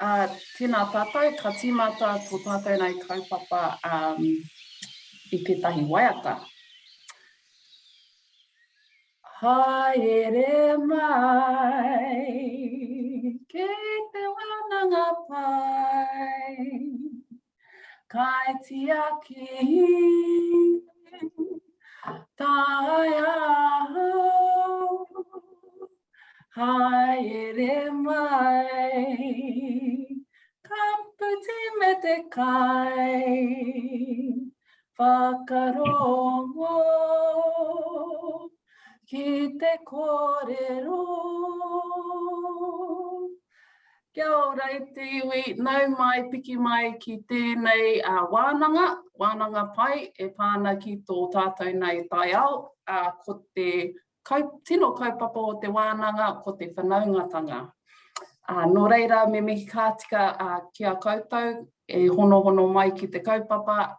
Tēnā tātou, ka tīmata tō tātou nei kaupapa I tētahi waiata. Haere mai, ke te wānanga pai, kai tiaki, tai aho. Haere mai, ka puti me te kai, whakarongo, ki te kōrero. Kia ora I te iwi, nau mai, piki mai ki tēnei wānanga pai, e pāna ki tō tātou nei tai ao, ko te tino kaupapa o te wānanga, ko te Whanaungatanga. Nō reira, me mihi kātika kia koutou, e hono mai ki te kaupapa,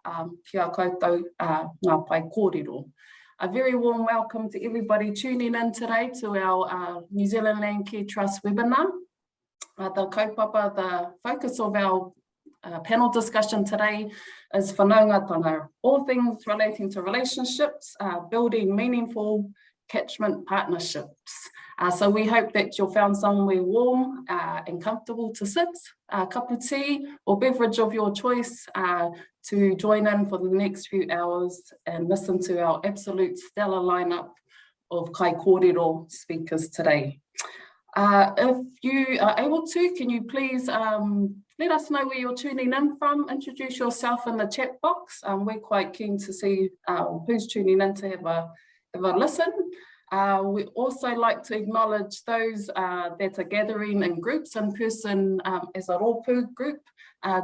kia koutou ngā pai kōrero. A very warm welcome to everybody tuning in today to our New Zealand Land Care Trust webinar. The kaupapa, the focus of our panel discussion today is Whanaungatanga, all things relating to relationships, building meaningful catchment partnerships. So we hope that you'll found somewhere warm and comfortable to sit, a cup of tea or beverage of your choice to join in for the next few hours and listen to our absolute stellar lineup of kai kōrero speakers today. If you are able to, can you please let us know where you're tuning in from, introduce yourself in the chat box. We're quite keen to see who's tuning in to have a listen. We also like to acknowledge those that are gathering in groups in person as a rōpū group,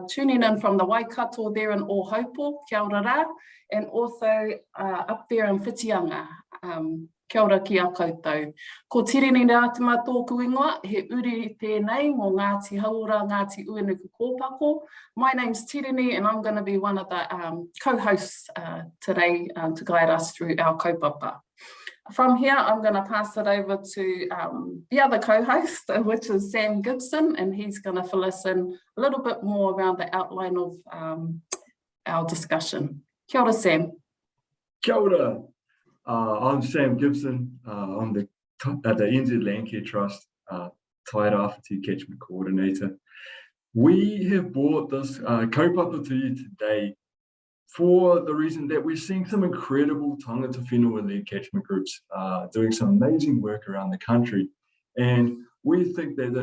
tuning in from the Waikato there in Ōhaupo, kia ora rā, and also up there in Whitianga. Kia ora ki a koutou. Ko tireni rā te mā tōku ingoa, he uri tēnei mō Ngāti Hauora, Ngāti Uenuku Kōpako. My name's Tireni and I'm going to be one of the co-hosts today to guide us through our kaupapa. From here, I'm going to pass it over to the other co-host, which is Sam Gibson, and he's going to fill us in a little bit more around the outline of our discussion. Kia ora, Sam. Kia ora. I'm Sam Gibson. I'm the NZ Land Care Trust Tairawhiti Catchment Coordinator. We have brought this kaupapa to you today for the reason that we're seeing some incredible tangata whenua-led catchment groups doing some amazing work around the country. And we think that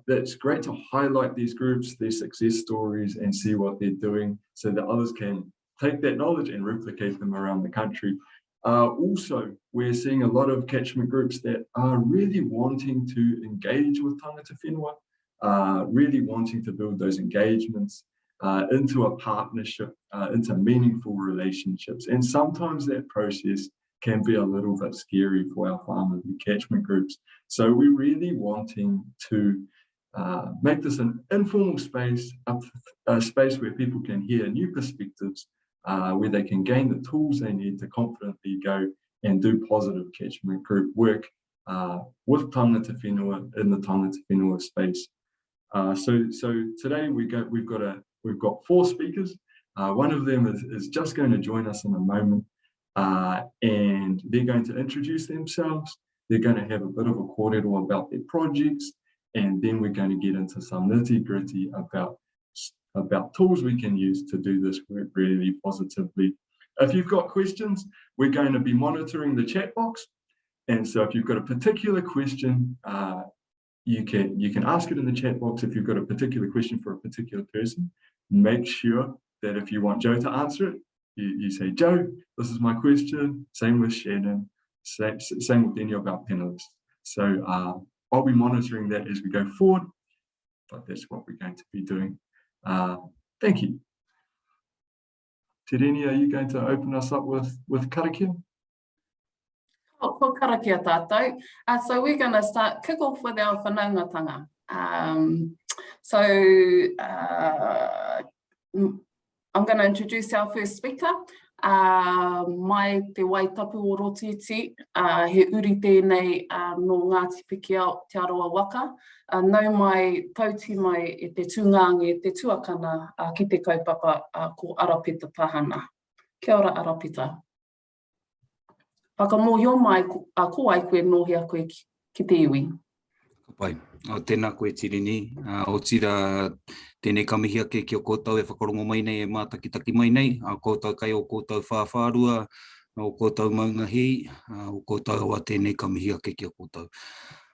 that's great to highlight these groups, their success stories, and see what they're doing so that others can take that knowledge and replicate them around the country. Also, we're seeing a lot of catchment groups that are really wanting to engage with tangata whenua, really wanting to build those engagements into a partnership, into meaningful relationships. And sometimes that process can be a little bit scary for our farmers and catchment groups. So we're really wanting to make this an informal space, a space where people can hear new perspectives, where they can gain the tools they need to confidently go and do positive catchment group work with tangata whenua in the tangata whenua space. So today we've got 4 speakers. One of them is just going to join us in a moment, and they're going to introduce themselves. They're going to have a bit of a kōrero about their projects, and then we're going to get into some nitty-gritty about tools we can use to do this work really positively. If you've got questions, we're going to be monitoring the chat box, and so if you've got a particular question, you can ask it in the chat box. If you've got a particular question for a particular person, make sure that if you want Joe to answer it, you say, Joe, this is my question. Same with Shannon, same with any of our panelists. So I'll be monitoring that as we go forward, but that's what we're going to be doing. Thank you. Tireni, are you going to open us up with karakia? Ko karakia tātou. So we're going to kick off with our Whanaungatanga. I'm going to introduce our first speaker. mai te waitapu o Rotiti, he uri tēnei no Ngāti Piki ao te aroa waka. Nau mai, tauti mai e te tūngangi, te tuakana ki te kaupapa ko Arapita Tahana. Kia ora Arapita. Whakamohio mai ko ai koe nohi a koe ki te iwi. Pai, tēnā koe Tirini, o tira tēnei kamihi ake ki o kōtau e whakarongo mai nei e mātakitaki mai nei, a kōtau kai o kōtau whāwhārua, o kōtau maungahi, o kōtau awa tēnei kamihi ake ki o kōtau.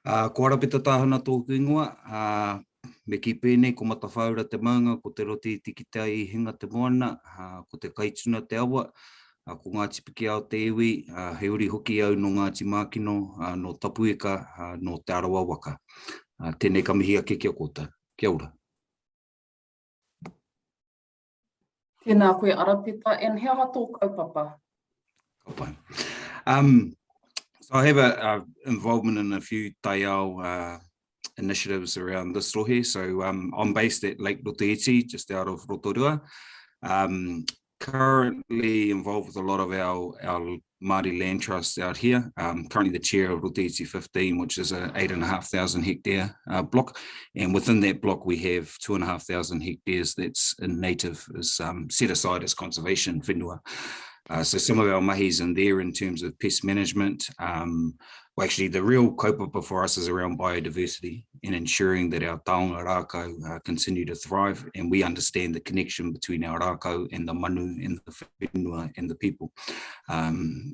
Ko Arapita Tahana tōku ingoa, me ki pēnei ko matawhaura te maunga, ko te Rotiti ki te ai hinga te moana, ko te kaituna te awa, ko Ngāti Piki ao te iwi, he uri hoki au no Ngāti Mākino, no Tapuika, no te Arawa Waka. Tēnei kamihi ake ki a kōtau. Kia ora. Tēnā koe Arapita, and hea tō kaupapa? Kapai. So I have a involvement in a few taiao initiatives around this rohe. So I'm based at Lake Rotiti, just out of Rotorua. Currently involved with a lot of our Māori land trusts out here. Currently the chair of Rotiti 15, which is a 8,500 hectare block. And within that block, we have 2,500 hectares that's in native, is set aside as conservation whenua. So some of our mahis in there in terms of pest management. Well, actually, the real kaupapa for us is around biodiversity and ensuring that our taonga rākau continue to thrive, and we understand the connection between our rākau and the manu and the whenua and the people.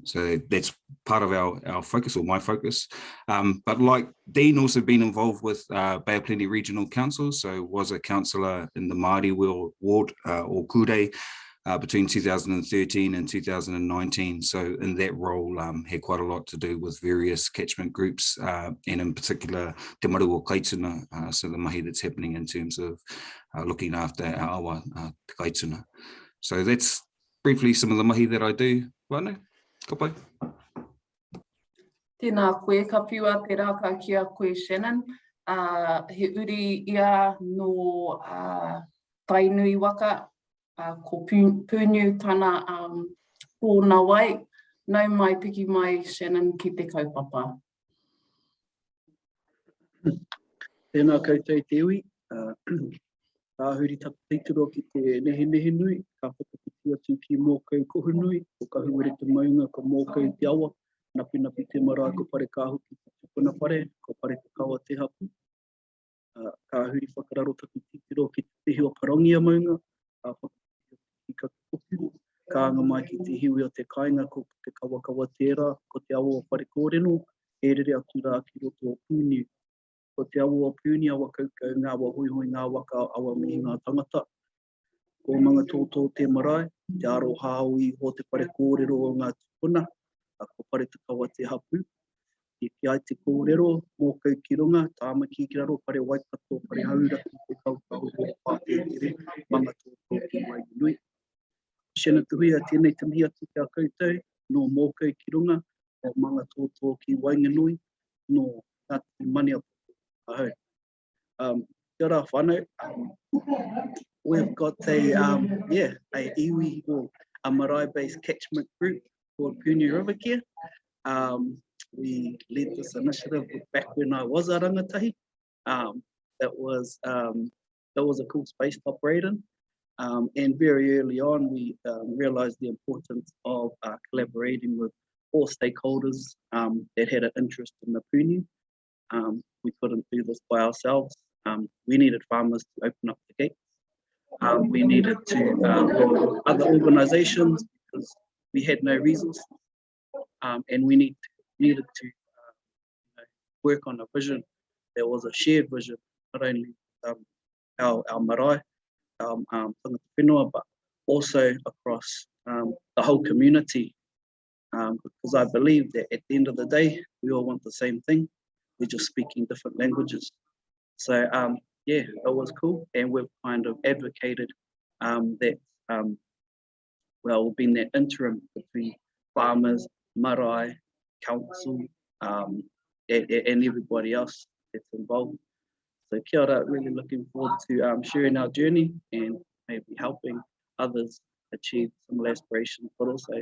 So that's part of our focus, or my focus. But like Dean, also been involved with Bay of Plenty Regional Council, so was a councillor in the Māori ward or Kure, between 2013 and 2019. So in that role, had quite a lot to do with various catchment groups, and in particular, te maru o kaituna, so the mahi that's happening in terms of looking after our awa te kaituna. So that's briefly some of the mahi that I do. Whānau, ka pai. Tēnā koe, ka piua te rākau ki a koe Shannon. He uri ia no tainui waka, ko pūniu tana pōna wai, nau mai piki mai Shannon ki te kaupapa. Tēnā koutou te iwi, tāhuri taku teituro ki te nehe nui, ka whakapiti atu ki mōkau kohunui, ko ka huere te maunga, ko mōkau te awa, napi te marae, ko pare kāhu ki te tupuna pare, ko pare te kawa te hapu. Ka huri whakararo taku teituro ki te hiwa parongia maunga, ka whakapiti ki ka kupu, ka anga mai ki te hiwi o te kāinga, ko te kawa tērā, ko te awa o pare kōreno, e rere atu rā ki roto o pūniu. Ko te awa o pūni, awa kaukau, ngā wa hui ngā waka, awa mihi ngā tangata. Ko manga tōtō te marae, te aro hāui ho te pare kōrero o ngā tupuna, ko pare te kawa te hapu. I ki ai te kōrero, mōkau ki runga, tāmaki ki raro, pare waikato, pare haura, te kaukau o pātere, manga tōtō ki mai nui. Shena tuhi a tēnei te mihi atu kia koutou, no mōkau ki runga, o manga tōtō ki wainganui, no ngāti mani a ahau. Kia ora whānau, we've got a iwi or a marae-based catchment group called Pūniu River Care. We led this initiative back when I was a rangatahi. That was a cool space to operate in. And very early on, we realized the importance of collaborating with all stakeholders that had an interest in the pūniu. We couldn't do this by ourselves. We needed farmers to open up the gates. We needed to work with other organizations because we had no resources. And we needed to work on a vision. There was a shared vision, not only our marae, our tangata whenua, but also across the whole community. Because I believe that at the end of the day, we all want the same thing. We're just speaking different languages. So yeah, it was cool. And we've kind of advocated that, we've been that interim between farmers, marae, council, and everybody else that's involved. So kia ora, really looking forward to sharing our journey and maybe helping others achieve similar aspirations, but also,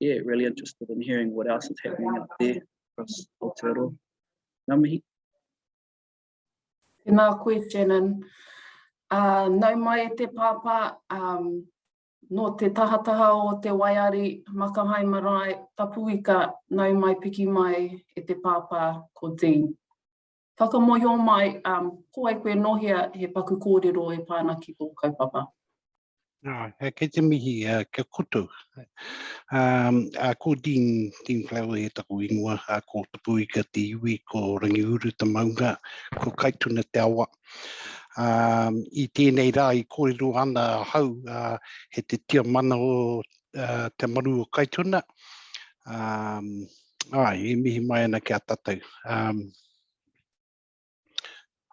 yeah, really interested in hearing what else is happening out there across Aotearoa. Ngā mihi. Tēnā koe, Shannon. Nau mai e te pāpā, no te tahataha o te waiari, makahai marae, tapuika, nau mai piki mai e te pāpā ko Dean. Whakamohio mai, ko ai koe nohia he paku kōrero e pāna ki tō kaupapa. Kei te mihi, kia kutu. Ko Dean Flau he taku ingoa, ko tapuika te iwi, ko Rangiuru te maunga, ko kaituna te awa. I tēnei rā, i kōrero ana hau, he te tia mana o te maru o kaituna. E mihi mai ana kia tātou.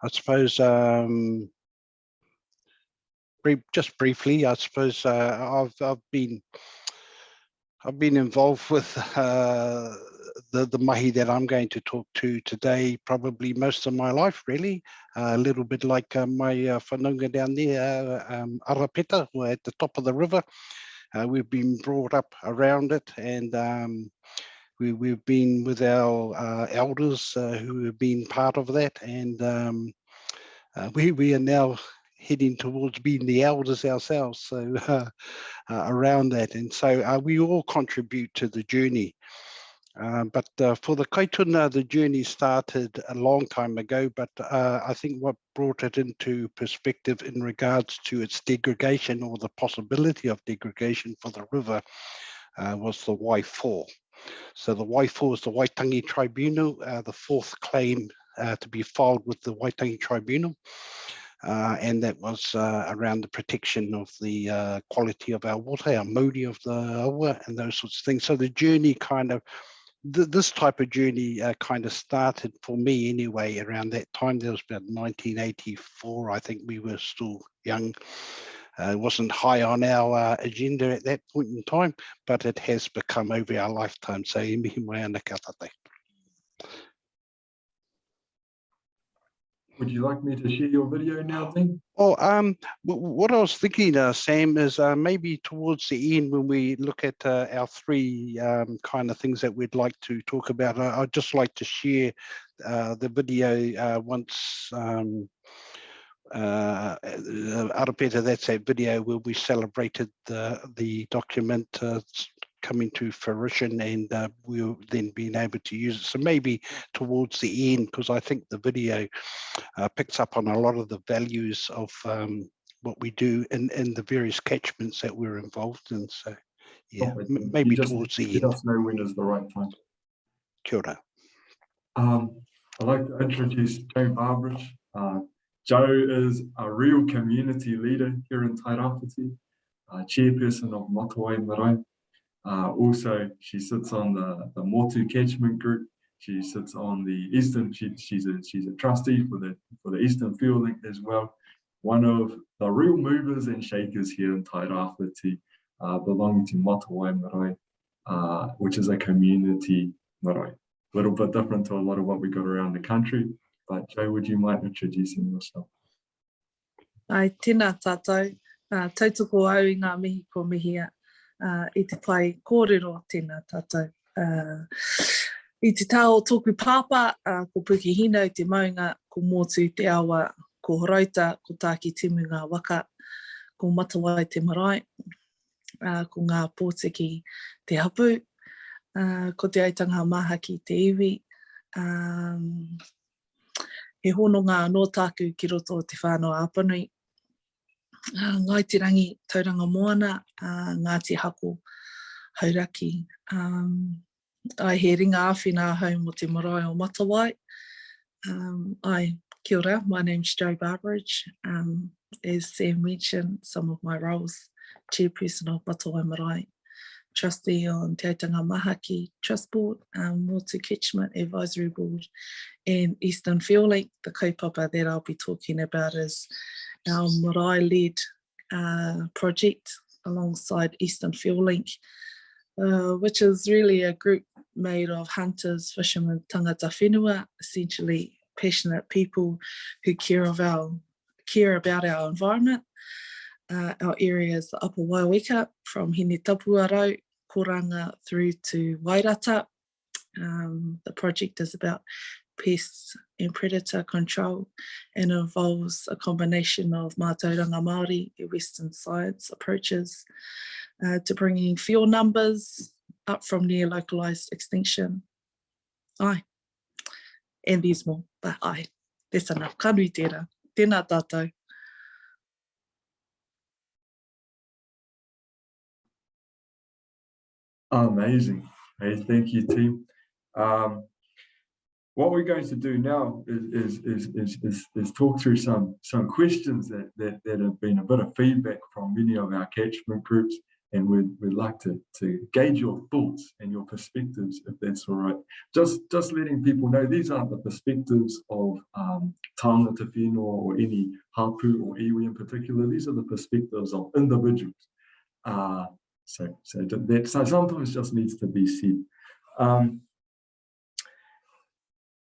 I suppose, just briefly, I suppose I've been involved with the mahi that I'm going to talk to today, probably most of my life, really. A little bit like my whanaunga down there, Arapeta, at the top of the river. We've been brought up around it, and we've been with our elders who have been part of that, and we are now heading towards being the elders ourselves, so around that, and so we all contribute to the journey. But for the kaituna, the journey started a long time ago, but I think what brought it into perspective in regards to its degradation, or the possibility of degradation for the river, was the Y4. So the Y4 is the Waitangi Tribunal, the fourth claim to be filed with the Waitangi Tribunal. And that was around the protection of the quality of our water, our mauri of the awa, and those sorts of things. So the journey kind of, this type of journey kind of started for me anyway around that time. That was about 1984. I think we were still young. It wasn't high on our agenda at that point in time, but it has become over our lifetime. So e mihi mai ana kia tātou. Would you like me to share your video now, Dean? Oh, what I was thinking, Sam, is maybe towards the end, when we look at our three kind of things that we'd like to talk about, I'd just like to share the video once. Arapeta, that's that video where we celebrated the document coming to fruition, and we'll then being able to use it. So maybe towards the end, because I think the video picks up on a lot of the values of what we do in the various catchments that we're involved in. So yeah, maybe towards the end. Let us know when is the right time. Kia ora. I'd like to introduce Joe Barbridge. Joe is a real community leader here in Tairāwhiti, chairperson of Matawai Marae. Also, she sits on the Motu Catchment Group. She sits on the Eastern. She's a trustee for the Eastern Field Link as well. One of the real movers and shakers here in Tairāwhiti, belonging to Matawai Marae, which is a community marae. A little bit different to a lot of what we got around the country. But Joe, would you mind introducing yourself? Ai, tēnā tātou. Tautoko au i ngā mihi ko mihia. I te pai kōrero tēnā tātou. I te tau tōku pāpā, ko Puki Hina i te maunga, ko Motu te awa, ko Horauta, ko Tāki Timu ngā waka, ko Matawai te marae, ko ngā pōtiki te hapu, ko te aitanga maha ki te iwi, he hononga anō tāku ki roto o te whānau āpanui. Ngai te rangi tauranga moana, Ngāti Hako hauraki. Ai he ringa āwhina hau mo te marae o Matawai. Ai, kia ora, my name's Joe Barbridge. As Sam mentioned, some of my roles, chairperson of Matawai Marae, trustee on Te Aitanga Mahaki Trust Board, Motu Catchment Advisory Board, and Eastern Field Link. The kaupapa that I'll be talking about is our Māori-led project alongside Eastern Field Link, which is really a group made of hunters, fishermen, tangata whenua, essentially passionate people who care about our environment. our area is the Upper Waiweka, from Hine Tapuarau, Koranga through to Wairata. The project is about pests and predator control and involves a combination of Mātauranga Māori and Western science approaches to bringing field numbers up from near localised extinction. Aye, and there's more, but aye, that's enough. Ka nui tērā. Tēnā tātou. Amazing. Hey, thank you, team. What we're going to do now is talk through some questions that have been a bit of feedback from many of our catchment groups, and we'd like to gauge your thoughts and your perspectives, if that's all right. Just letting people know these aren't the perspectives of tangata whenua or any hapu or iwi in particular. These are the perspectives of individuals. So that sometimes just needs to be said.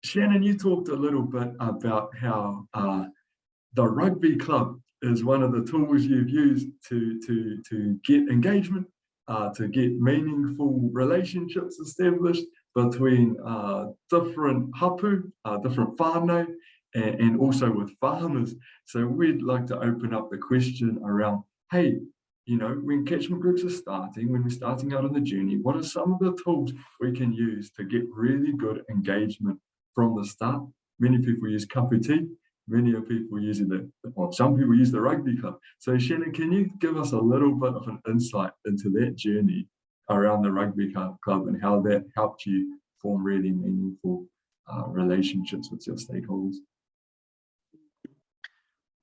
Shannon, you talked a little bit about how the rugby club is one of the tools you've used to get engagement, to get meaningful relationships established between different hapu, different whānau, and also with farmers. So we'd like to open up the question around, hey, you know, when catchment groups are starting, when we're starting out on the journey, what are some of the tools we can use to get really good engagement from the start? Many people use kaputi, many of people use some people use the rugby club. So Shannon, can you give us a little bit of an insight into that journey around the rugby club and how that helped you form really meaningful relationships with your stakeholders?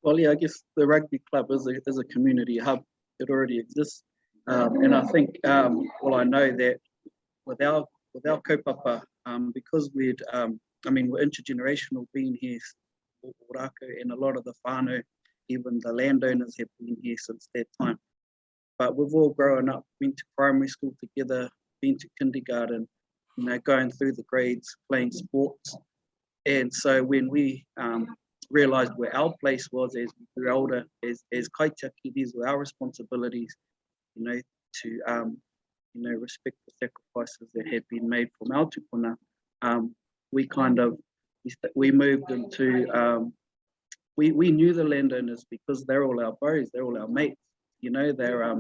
Well, yeah, I guess the rugby club is a community hub. It already exists, and I think well, I know that with our kaupapa, because we're intergenerational, being here, and a lot of the whānau, even the landowners, have been here since that time. But we've all grown up, been to primary school together, been to kindergarten, you know, going through the grades, playing sports. And so when we realised where our place was as we grew older, as kaitiaki, these were our responsibilities, you know, to you know, respect the sacrifices that had been made from our tupuna. We moved into we knew the landowners because they're all our bros, they're all our mates, you know. They're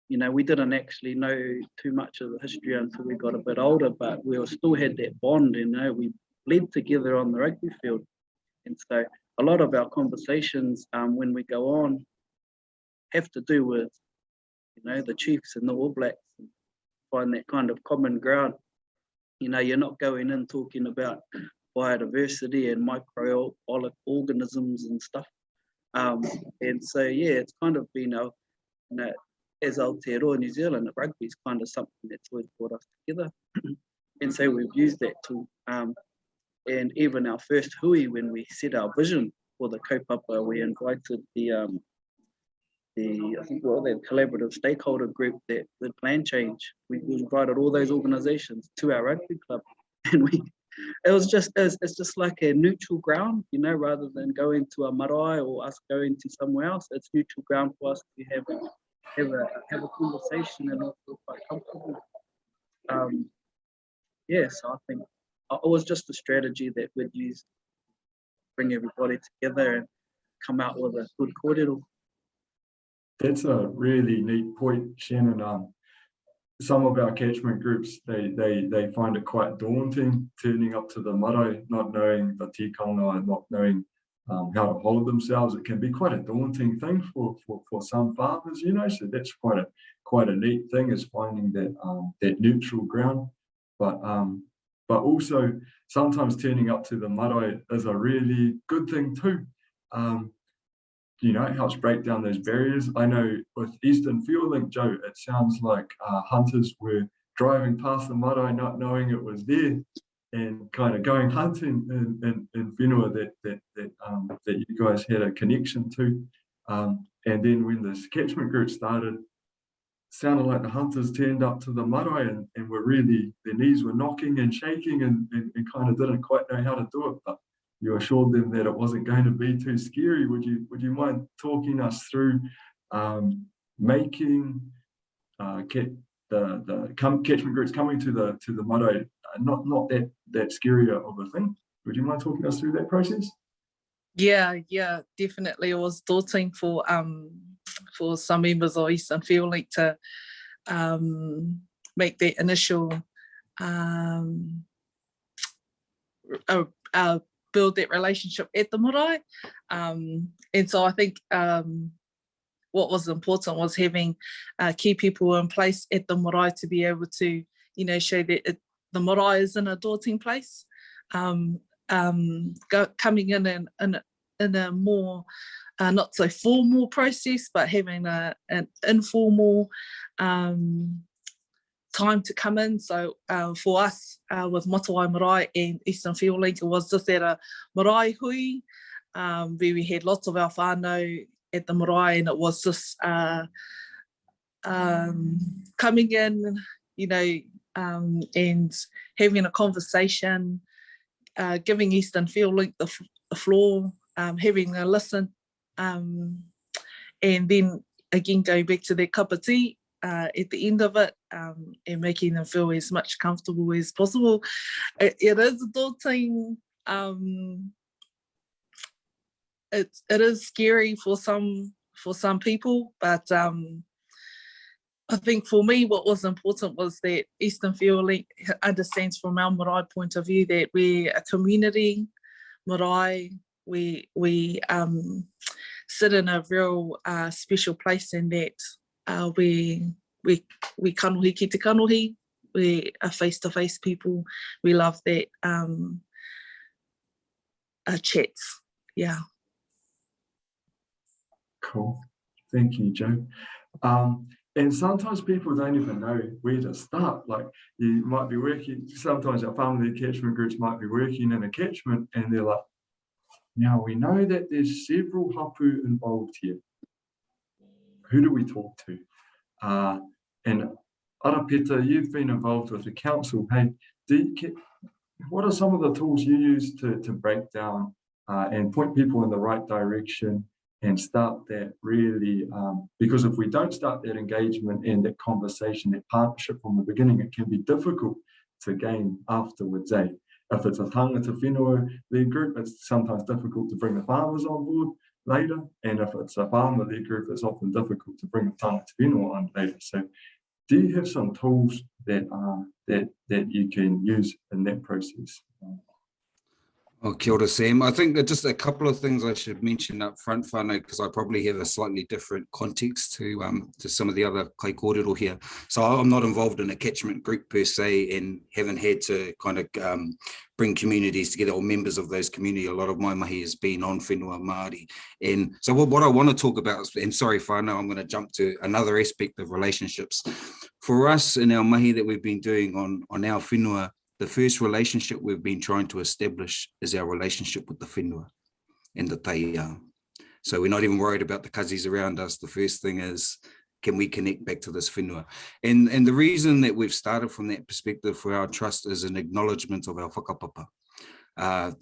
you know, we didn't actually know too much of the history until we got a bit older, but we still had that bond, you know. We bled together on the rugby field. And so a lot of our conversations when we go on have to do with, you know, the Chiefs and the All Blacks, and find that kind of common ground. You know, you're not going in talking about biodiversity and microorganisms and stuff. And so, yeah, it's kind of been our, you know, as Aotearoa New Zealand, rugby is kind of something that's always brought us together. And so we've used that tool. And even our first hui, when we set our vision for the kaupapa, we invited the collaborative stakeholder group that the plan change. We invited all those organisations to our rugby club, and it's just like a neutral ground, you know, rather than going to a marae or us going to somewhere else. It's neutral ground for us to have a conversation and all feel quite comfortable. Yeah, so I think it was just a strategy that we'd use, bring everybody together and come out with a good kōrero. That's a really neat point, Shannon. Some of our catchment groups, they find it quite daunting turning up to the marae, not knowing the tikanga and not knowing how to hold themselves. It can be quite a daunting thing for some farmers, you know. So that's quite a neat thing, is finding that neutral ground. But also sometimes turning up to the marae is a really good thing too. You know, it helps break down those barriers. I know with Eastern Field Link, Joe, it sounds like hunters were driving past the marae not knowing it was there, and kind of going hunting in whenua that you guys had a connection to. And then when this catchment group started, sounded like the hunters turned up to the marae and were really, their knees were knocking and shaking and kind of didn't quite know how to do it, but you assured them that it wasn't going to be too scary. Would you mind talking us through making the catchment groups coming to the marae not that scary of a thing. Would you mind talking us through that process? Yeah, definitely. It was daunting for some members of Eastern Field Link to make that initial build that relationship at the marae. And so I think what was important was having key people in place at the marae to be able to, show that the marae isn't a daunting place. Coming in a more not so formal process, but having an informal time to come in. So for us with Matawai Marae and Eastern Field Link, it was just at a marae hui where we had lots of our whānau at the marae, and it was just coming in, and having a conversation, giving Eastern Field Link the floor, having a listen, and then again going back to their cup of tea at the end of it, and making them feel as much comfortable as possible. It is daunting. It is scary for some people, but I think for me, what was important was that Eastern Field Link understands from our marae point of view that we're a community marae. We sit in a real special place in that we kanohi ki te kanohi. We are face-to-face people. We love that chats. Yeah. Cool. Thank you, Jo. And sometimes people don't even know where to start. Like, you might be working, sometimes our family catchment groups might be working in a catchment and they're like, now we know that there's several hapu involved here. Who do we talk to? And Arapeta, you've been involved with the council. Hey, what are some of the tools you use to break down and point people in the right direction and start that really, because if we don't start that engagement and that conversation, that partnership from the beginning, it can be difficult to gain afterwards. If it's a tangata whenua lead group, it's sometimes difficult to bring the farmers on board later. And if it's a farmer lead group, it's often difficult to bring the tangata whenua on later. So do you have some tools that you can use in that process? Oh, kia ora, Sam. I think that just a couple of things I should mention up front, whānau, because I probably have a slightly different context to some of the other kai kōrero here. So I'm not involved in a catchment group per se, and haven't had to kind of bring communities together or members of those community. A lot of my mahi has been on whenua Māori. And so what I want to talk about, and sorry whānau, I'm going to jump to another aspect of relationships. For us in our mahi that we've been doing on our whenua, the first relationship we've been trying to establish is our relationship with the whenua and the taiao. So we're not even worried about the kazis around us. The first thing is, can we connect back to this whenua? And the reason that we've started from that perspective for our trust is an acknowledgement of our whakapapa.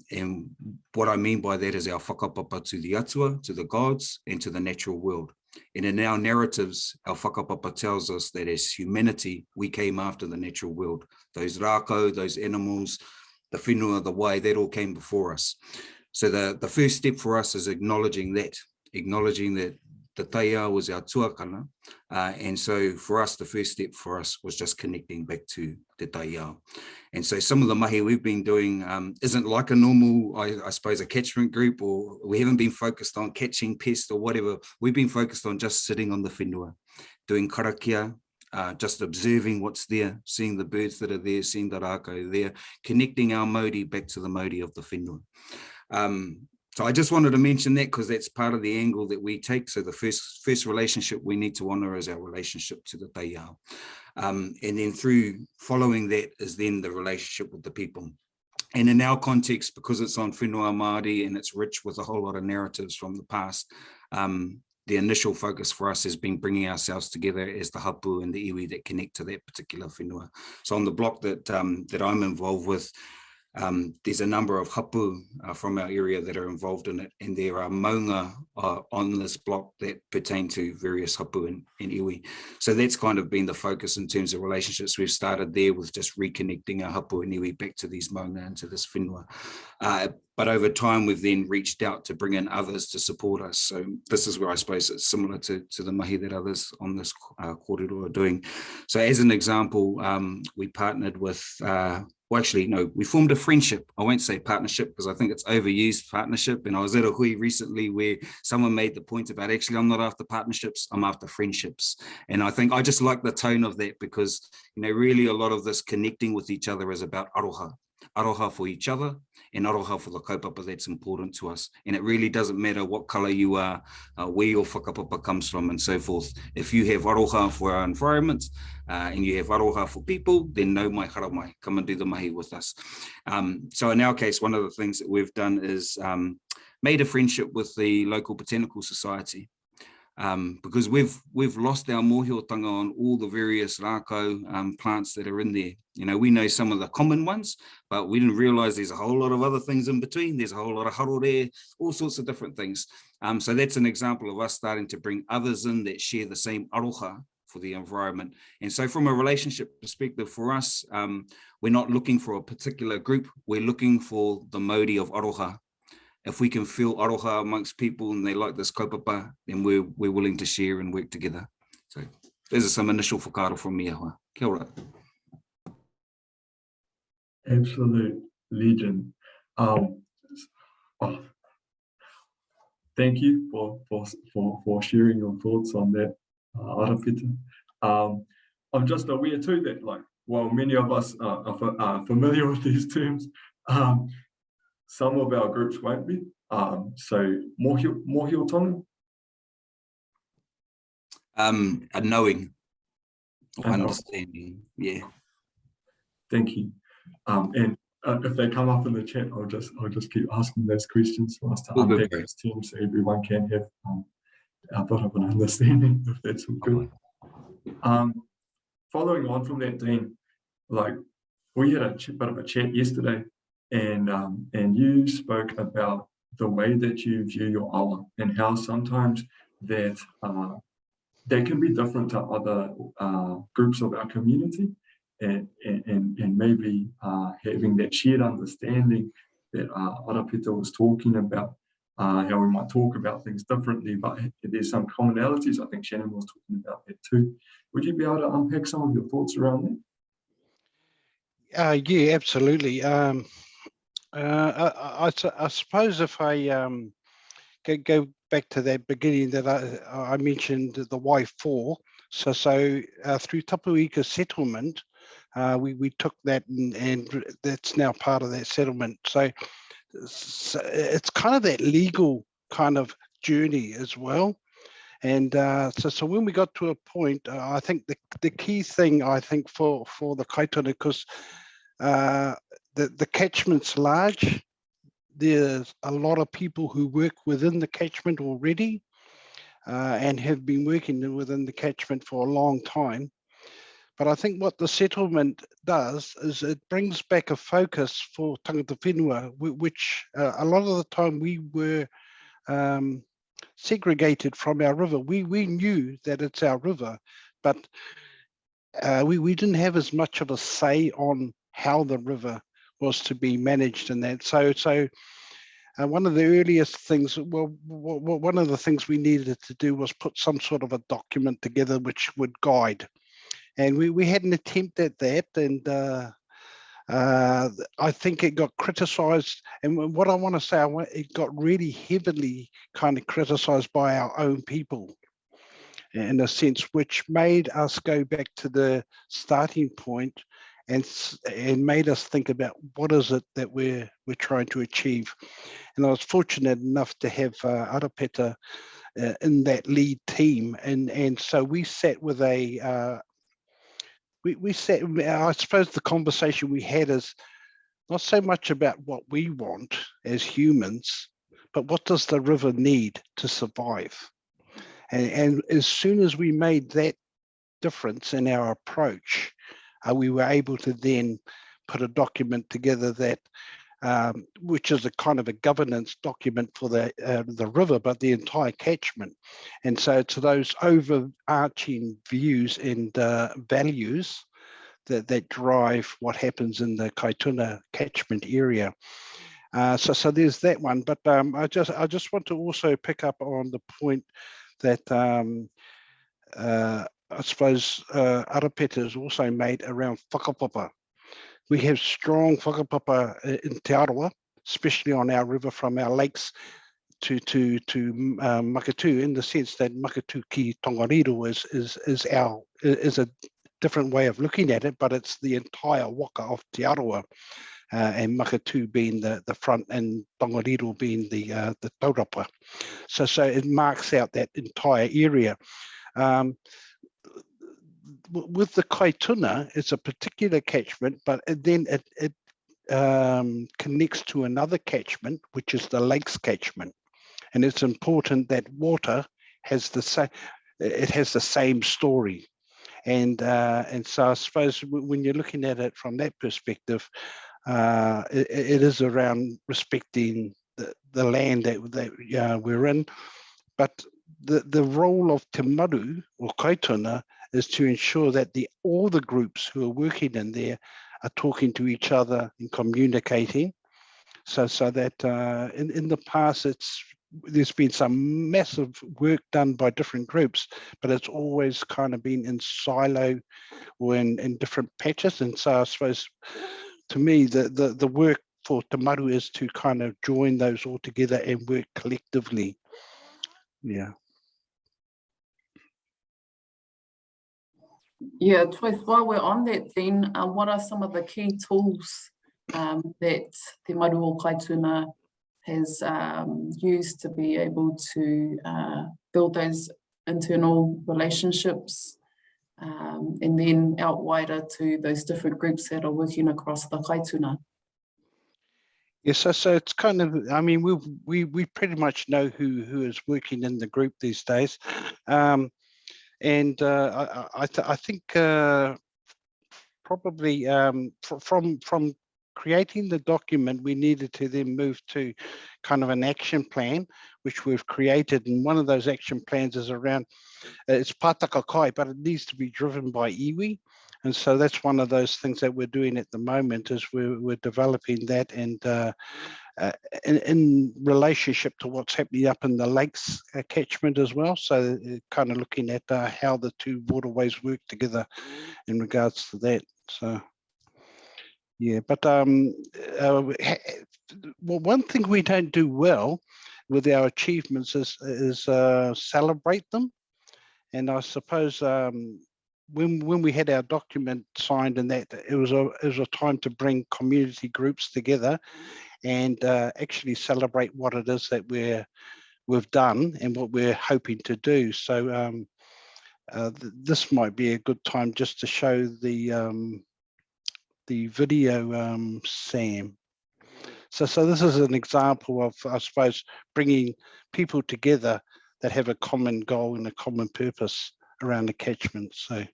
And what I mean by that is our whakapapa to the atua, to the gods, and to the natural world. And in our narratives, our whakapapa tells us that as humanity, we came after the natural world. Those rākau, those animals, the whenua, the wai, that all came before us. So the first step for us is acknowledging that the taiao was our tuakana. And so for us, the first step for us was just connecting back to the taiao. And so some of the mahi we've been doing isn't like a normal, I suppose, a catchment group, or we haven't been focused on catching pests or whatever. We've been focused on just sitting on the whenua, doing karakia, just observing what's there, seeing the birds that are there, seeing the rākau there, connecting our mauri back to the mauri of the whenua. So I just wanted to mention that because that's part of the angle that we take. So the first relationship we need to honour is our relationship to the taiao. And then through following that is then the relationship with the people. And in our context, because it's on whenua Māori and it's rich with a whole lot of narratives from the past, the initial focus for us has been bringing ourselves together as the hapu and the iwi that connect to that particular whenua. So on the block that I'm involved with, There's a number of hapu from our area that are involved in it, and there are maunga on this block that pertain to various hapu and iwi. So that's kind of been the focus in terms of relationships. We've started there with just reconnecting our hapu and iwi back to these maunga and to this whenua. But over time, we've then reached out to bring in others to support us. So this is where I suppose it's similar to the mahi that others on this kōrero are doing. So as an example, we partnered with, well, actually, no, we formed a friendship. I won't say partnership because I think it's overused partnership. And I was at a hui recently where someone made the point about, actually, I'm not after partnerships, I'm after friendships. And I think I just like the tone of that because, you know, really a lot of this connecting with each other is about aroha. Aroha for each other and aroha for the kaupapa that's important to us. And it really doesn't matter what colour you are, where your whakapapa comes from and so forth. If you have aroha for our environment and you have aroha for people, then no mai hara mai, come and do the mahi with us. So in our case, one of the things that we've done is made a friendship with the local botanical society. Because we've lost our mōhiotanga on all the various rākau plants that are in there. You know, we know some of the common ones, but we didn't realise there's a whole lot of other things in between. There's a whole lot of harore, all sorts of different things. So that's an example of us starting to bring others in that share the same aroha for the environment. And so from a relationship perspective for us, we're not looking for a particular group. We're looking for the Māori of aroha. If we can feel aroha amongst people and they like this kaupapa, then we're willing to share and work together. So those are some initial whakaaro from me. Kia ora. Absolute legend. Thank you for sharing your thoughts on that, arapita. I'm just aware too that, like, while many of us are familiar with these terms, some of our groups won't be. So mōhiotanga? A knowing, understanding, yeah. Thank you. And if they come up in the chat, I'll just keep asking those questions for us to unpack those terms so everyone can have a bit of an understanding, if that's all good. Following on from that, Dean, like, we had a bit of a chat yesterday, and you spoke about the way that you view your awa and how sometimes that can be different to other groups of our community, and maybe having that shared understanding that Arapita was talking about, how we might talk about things differently, but there's some commonalities. I think Shannon was talking about that too. Would you be able to unpack some of your thoughts around that? Yeah, absolutely. I suppose if I go back to that beginning that I mentioned, the Y4. So through Tapuika settlement, we took that and that's now part of that settlement. So it's kind of that legal kind of journey as well. And so when we got to a point, I think the key thing, I think, for the kaitona, because the catchment's large, there's a lot of people who work within the catchment already and have been working within the catchment for a long time. But I think what the settlement does is it brings back a focus for tangata whenua, which a lot of the time we were segregated from our river. We knew that it's our river, but we didn't have as much of a say on how the river was to be managed in that. So one of the earliest things, well, one of the things we needed to do was put some sort of a document together which would guide. And we had an attempt at that, and I think it got criticised. And what I want to say, it got really heavily kind of criticised by our own people, in a sense, which made us go back to the starting point and made us think about what is it that we're trying to achieve. And I was fortunate enough to have Arapita in that lead team, and so we sat with a. We sat, I suppose the conversation we had is not so much about what we want as humans, but what does the river need to survive? And as soon as we made that difference in our approach, we were able to then put a document together that which is a kind of a governance document for the river, but the entire catchment. And so it's those overarching views and values that drive what happens in the Kaituna catchment area. So there's that one, but I just want to also pick up on the point that I suppose Arapeta has also made around whakapapa. We have strong whakapapa in Te Arawa, especially on our river from our lakes to Makatu, in the sense that Makatu ki Tongariro is a different way of looking at it, but it's the entire waka of Te Arawa, and Makatu being the front and Tongariro being the taurapa. So it marks out that entire area. With the Kaituna, it's a particular catchment, but then it connects to another catchment, which is the lakes catchment. And it's important that water has the same story. And so I suppose when you're looking at it from that perspective, it is around respecting the land that we're in. But the role of Te Maru or Kaituna is to ensure that all the groups who are working in there are talking to each other and communicating. So that in the past, there's been some massive work done by different groups, but it's always kind of been in silo or in different patches. And so I suppose, to me, the work for Te Maru is to kind of join those all together and work collectively. Yeah. Yeah, Joyce, while we're on that then, what are some of the key tools that Te Maru o Kaituna has used to be able to build those internal relationships and then out wider to those different groups that are working across the Kaituna? Yes, so it's kind of, I mean, we pretty much know who is working in the group these days. And I think probably from creating the document, we needed to then move to kind of an action plan, which we've created. And one of those action plans is around, it's Pātaka Kai, but it needs to be driven by iwi. And so that's one of those things that we're doing at the moment, is we're developing that, and in relationship to what's happening up in the lakes catchment as well. So kind of looking at how the two waterways work together in regards to that. So yeah, but well, one thing we don't do well with our achievements is celebrate them. And I suppose when we had our document signed, and that it was a time to bring community groups together and actually celebrate what it is that we've done and what we're hoping to do. So this might be a good time just to show the video, Sam. So this is an example of, I suppose, bringing people together that have a common goal and a common purpose around the catchment. So.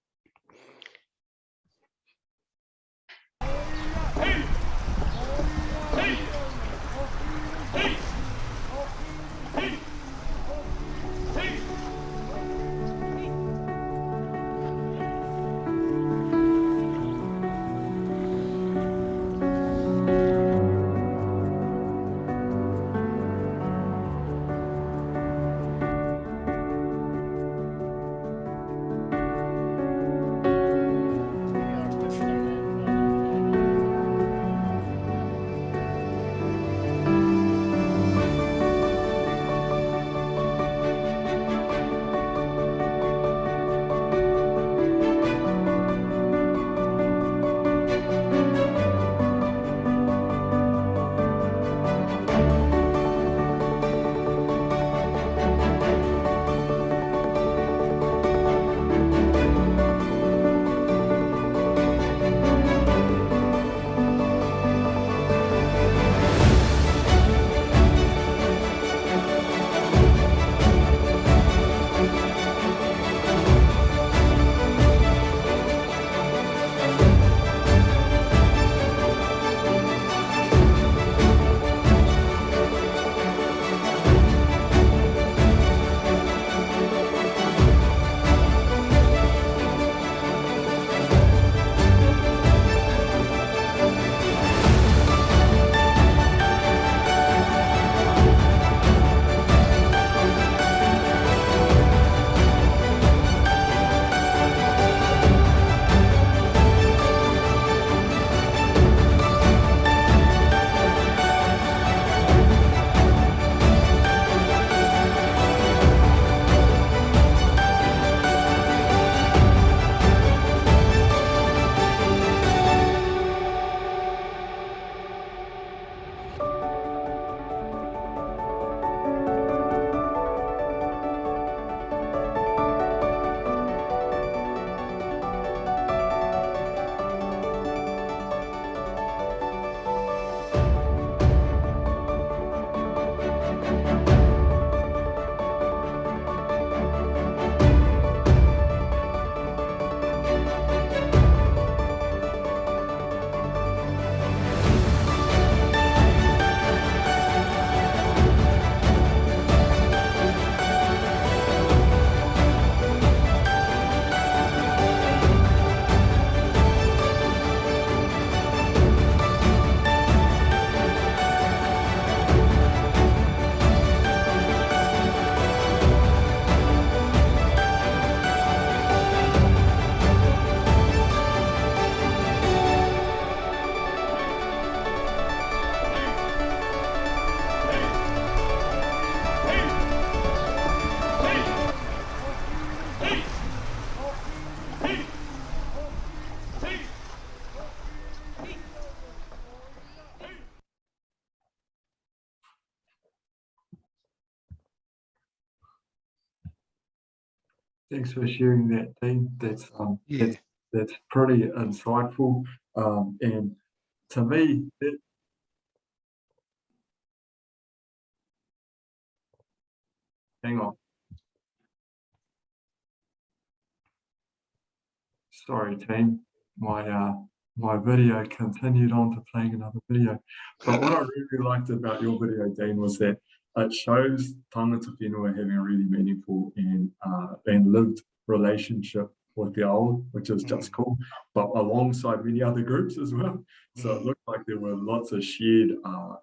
Thanks for sharing that, Dean. That's pretty insightful. And to me, hang on. Sorry, team. My video continued on to playing another video. But what I really liked about your video, Dean, was that it shows tangata whenua having a really meaningful and lived relationship with the awa, which is just cool, but alongside many other groups as well. So it looked like there were lots of shared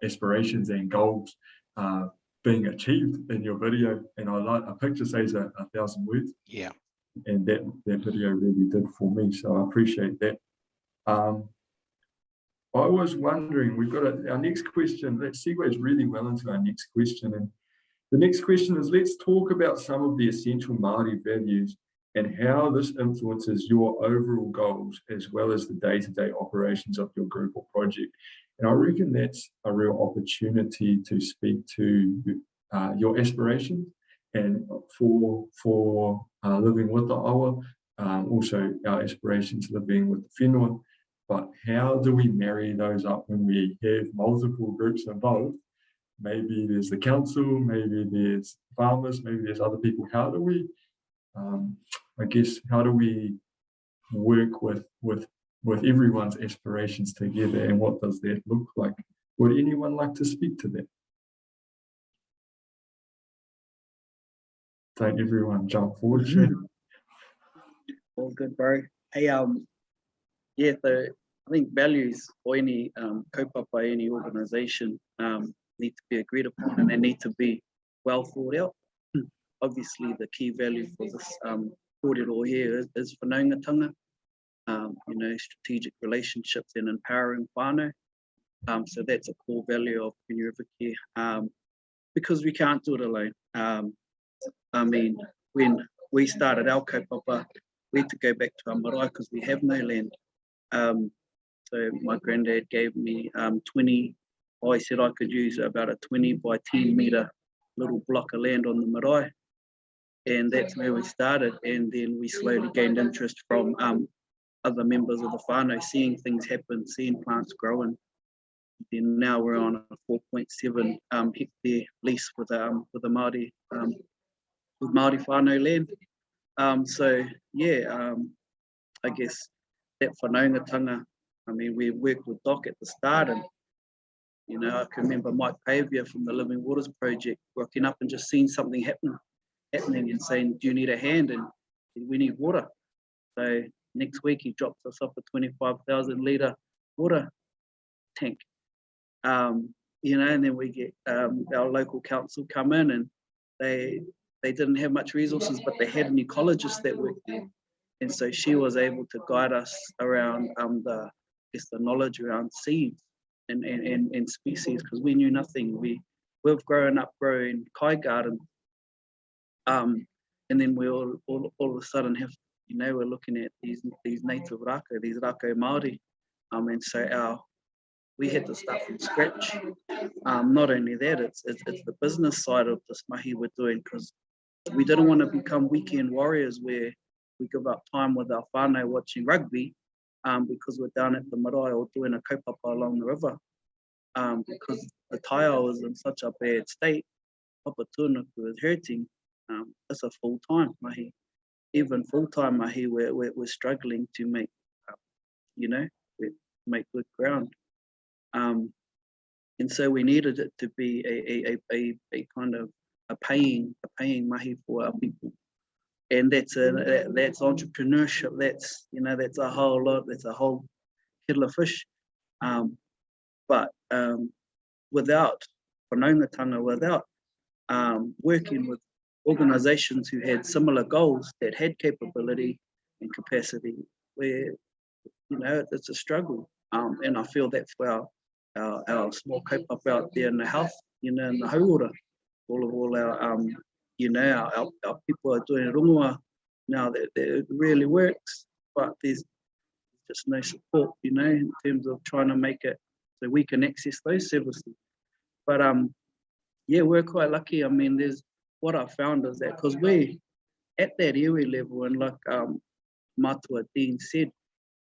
aspirations and goals being achieved in your video. And I like a picture says 1,000 words. Yeah. And that video really did for me. So I appreciate that. I was wondering, we've got our next question. That segues really well into our next question. And the next question is, let's talk about some of the essential Māori values and how this influences your overall goals, as well as the day-to-day operations of your group or project. And I reckon that's a real opportunity to speak to your aspirations and for living with the awa, also our aspirations living with the whenua. But how do we marry those up when we have multiple groups involved? Maybe there's the council, maybe there's farmers, maybe there's other people. How do we, how do we work with everyone's aspirations together, and what does that look like? Would anyone like to speak to that? Don't everyone jump forward. All good, bro. Hey, yeah, so I think values for any kaupapa, any organisation need to be agreed upon, and they need to be well thought out. Obviously, the key value for this kōrero here is Whanaungatanga, strategic relationships and empowering whānau. So that's a core value of whenever because we can't do it alone. I mean, when we started our kaupapa, we had to go back to our marae because we have no land. So my granddad gave me 20, I said I could use about a 20 by 10 metre little block of land on the marae. And that's where we started. And then we slowly gained interest from other members of the whānau, seeing things happen, seeing plants growing. Then now we're on a 4.7 hectare lease with a Māori, with Māori whānau land. So yeah, I guess that Whanaungatanga, I mean, we worked with Doc at the start, and I can remember Mike Pavia from the Living Waters Project rocking up and just seeing something happening and saying, do you need a hand? And we need water. So next week he drops us off a 25,000 litre water tank. And then we get our local council come in, and they didn't have much resources, but they had an ecologist that worked there. And so she was able to guide us around the knowledge around seeds and species, because we knew nothing. We've grown up growing kai garden, and then we all of a sudden have, we're looking at these native rako, these rako Māori, and so we had to start from scratch. Not only that, it's the business side of this mahi we're doing, because we didn't want to become weekend warriors where we give up time with our whānau watching rugby because we're down at the marae or doing a kaupapa along the river, because the taiao is in such a bad state. Papa Tūnuku is hurting. It's a full-time mahi. Even full-time mahi, we're struggling to make, make good ground. And so we needed it to be a kind of a paying mahi for our people. And that's entrepreneurship. That's a whole lot. That's a whole kettle of fish. But without Whanaungatanga, without working with organisations who had similar goals, that had capability and capacity, where it's a struggle. And I feel that's for our small kaupapa out there in the health, in the hauora, all our our people are doing rongoa now that it really works, but there's just no support, in terms of trying to make it so we can access those services. But yeah, we're quite lucky. I mean, there's what I found is that because at that iwi level, and like Matua Dean said,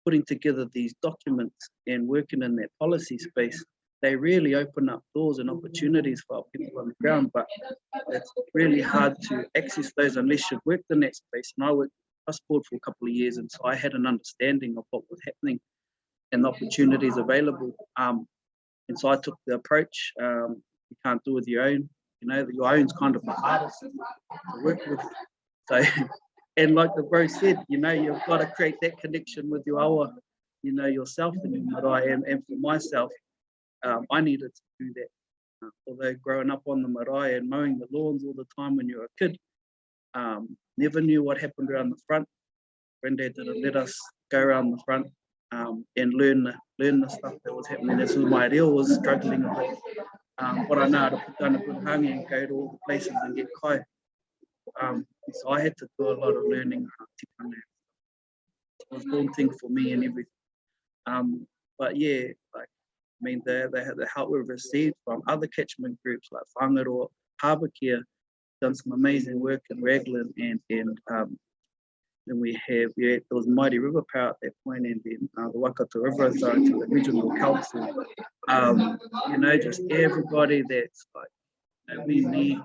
putting together these documents and working in that policy space, they really open up doors and opportunities for our people on the ground, but it's really hard to access those unless you've worked in that space. And I worked trust board for a couple of years, and so I had an understanding of what was happening and the opportunities available. And so I took the approach, you can't do with your own, your own's kind of the hardest to work with. So, and like the bro said, you've got to create that connection with your awa, yourself and your marae, and for myself, I needed to do that. Although growing up on the marae and mowing the lawns all the time when you were a kid, never knew what happened around the front. Granddad didn't let us go around the front and learn the stuff that was happening. As my reo was struggling a bit, but I know how to put down a good hangi and go to all the places and get kai. So I had to do a lot of learning. It was daunting for me and everything. But yeah, the help we've received from other catchment groups like Whangaroa, Harbour Care, done some amazing work in Raglan, and then there was Mighty River Power at that point, and then the Waikato River Authority, the regional council, just everybody that's like, we need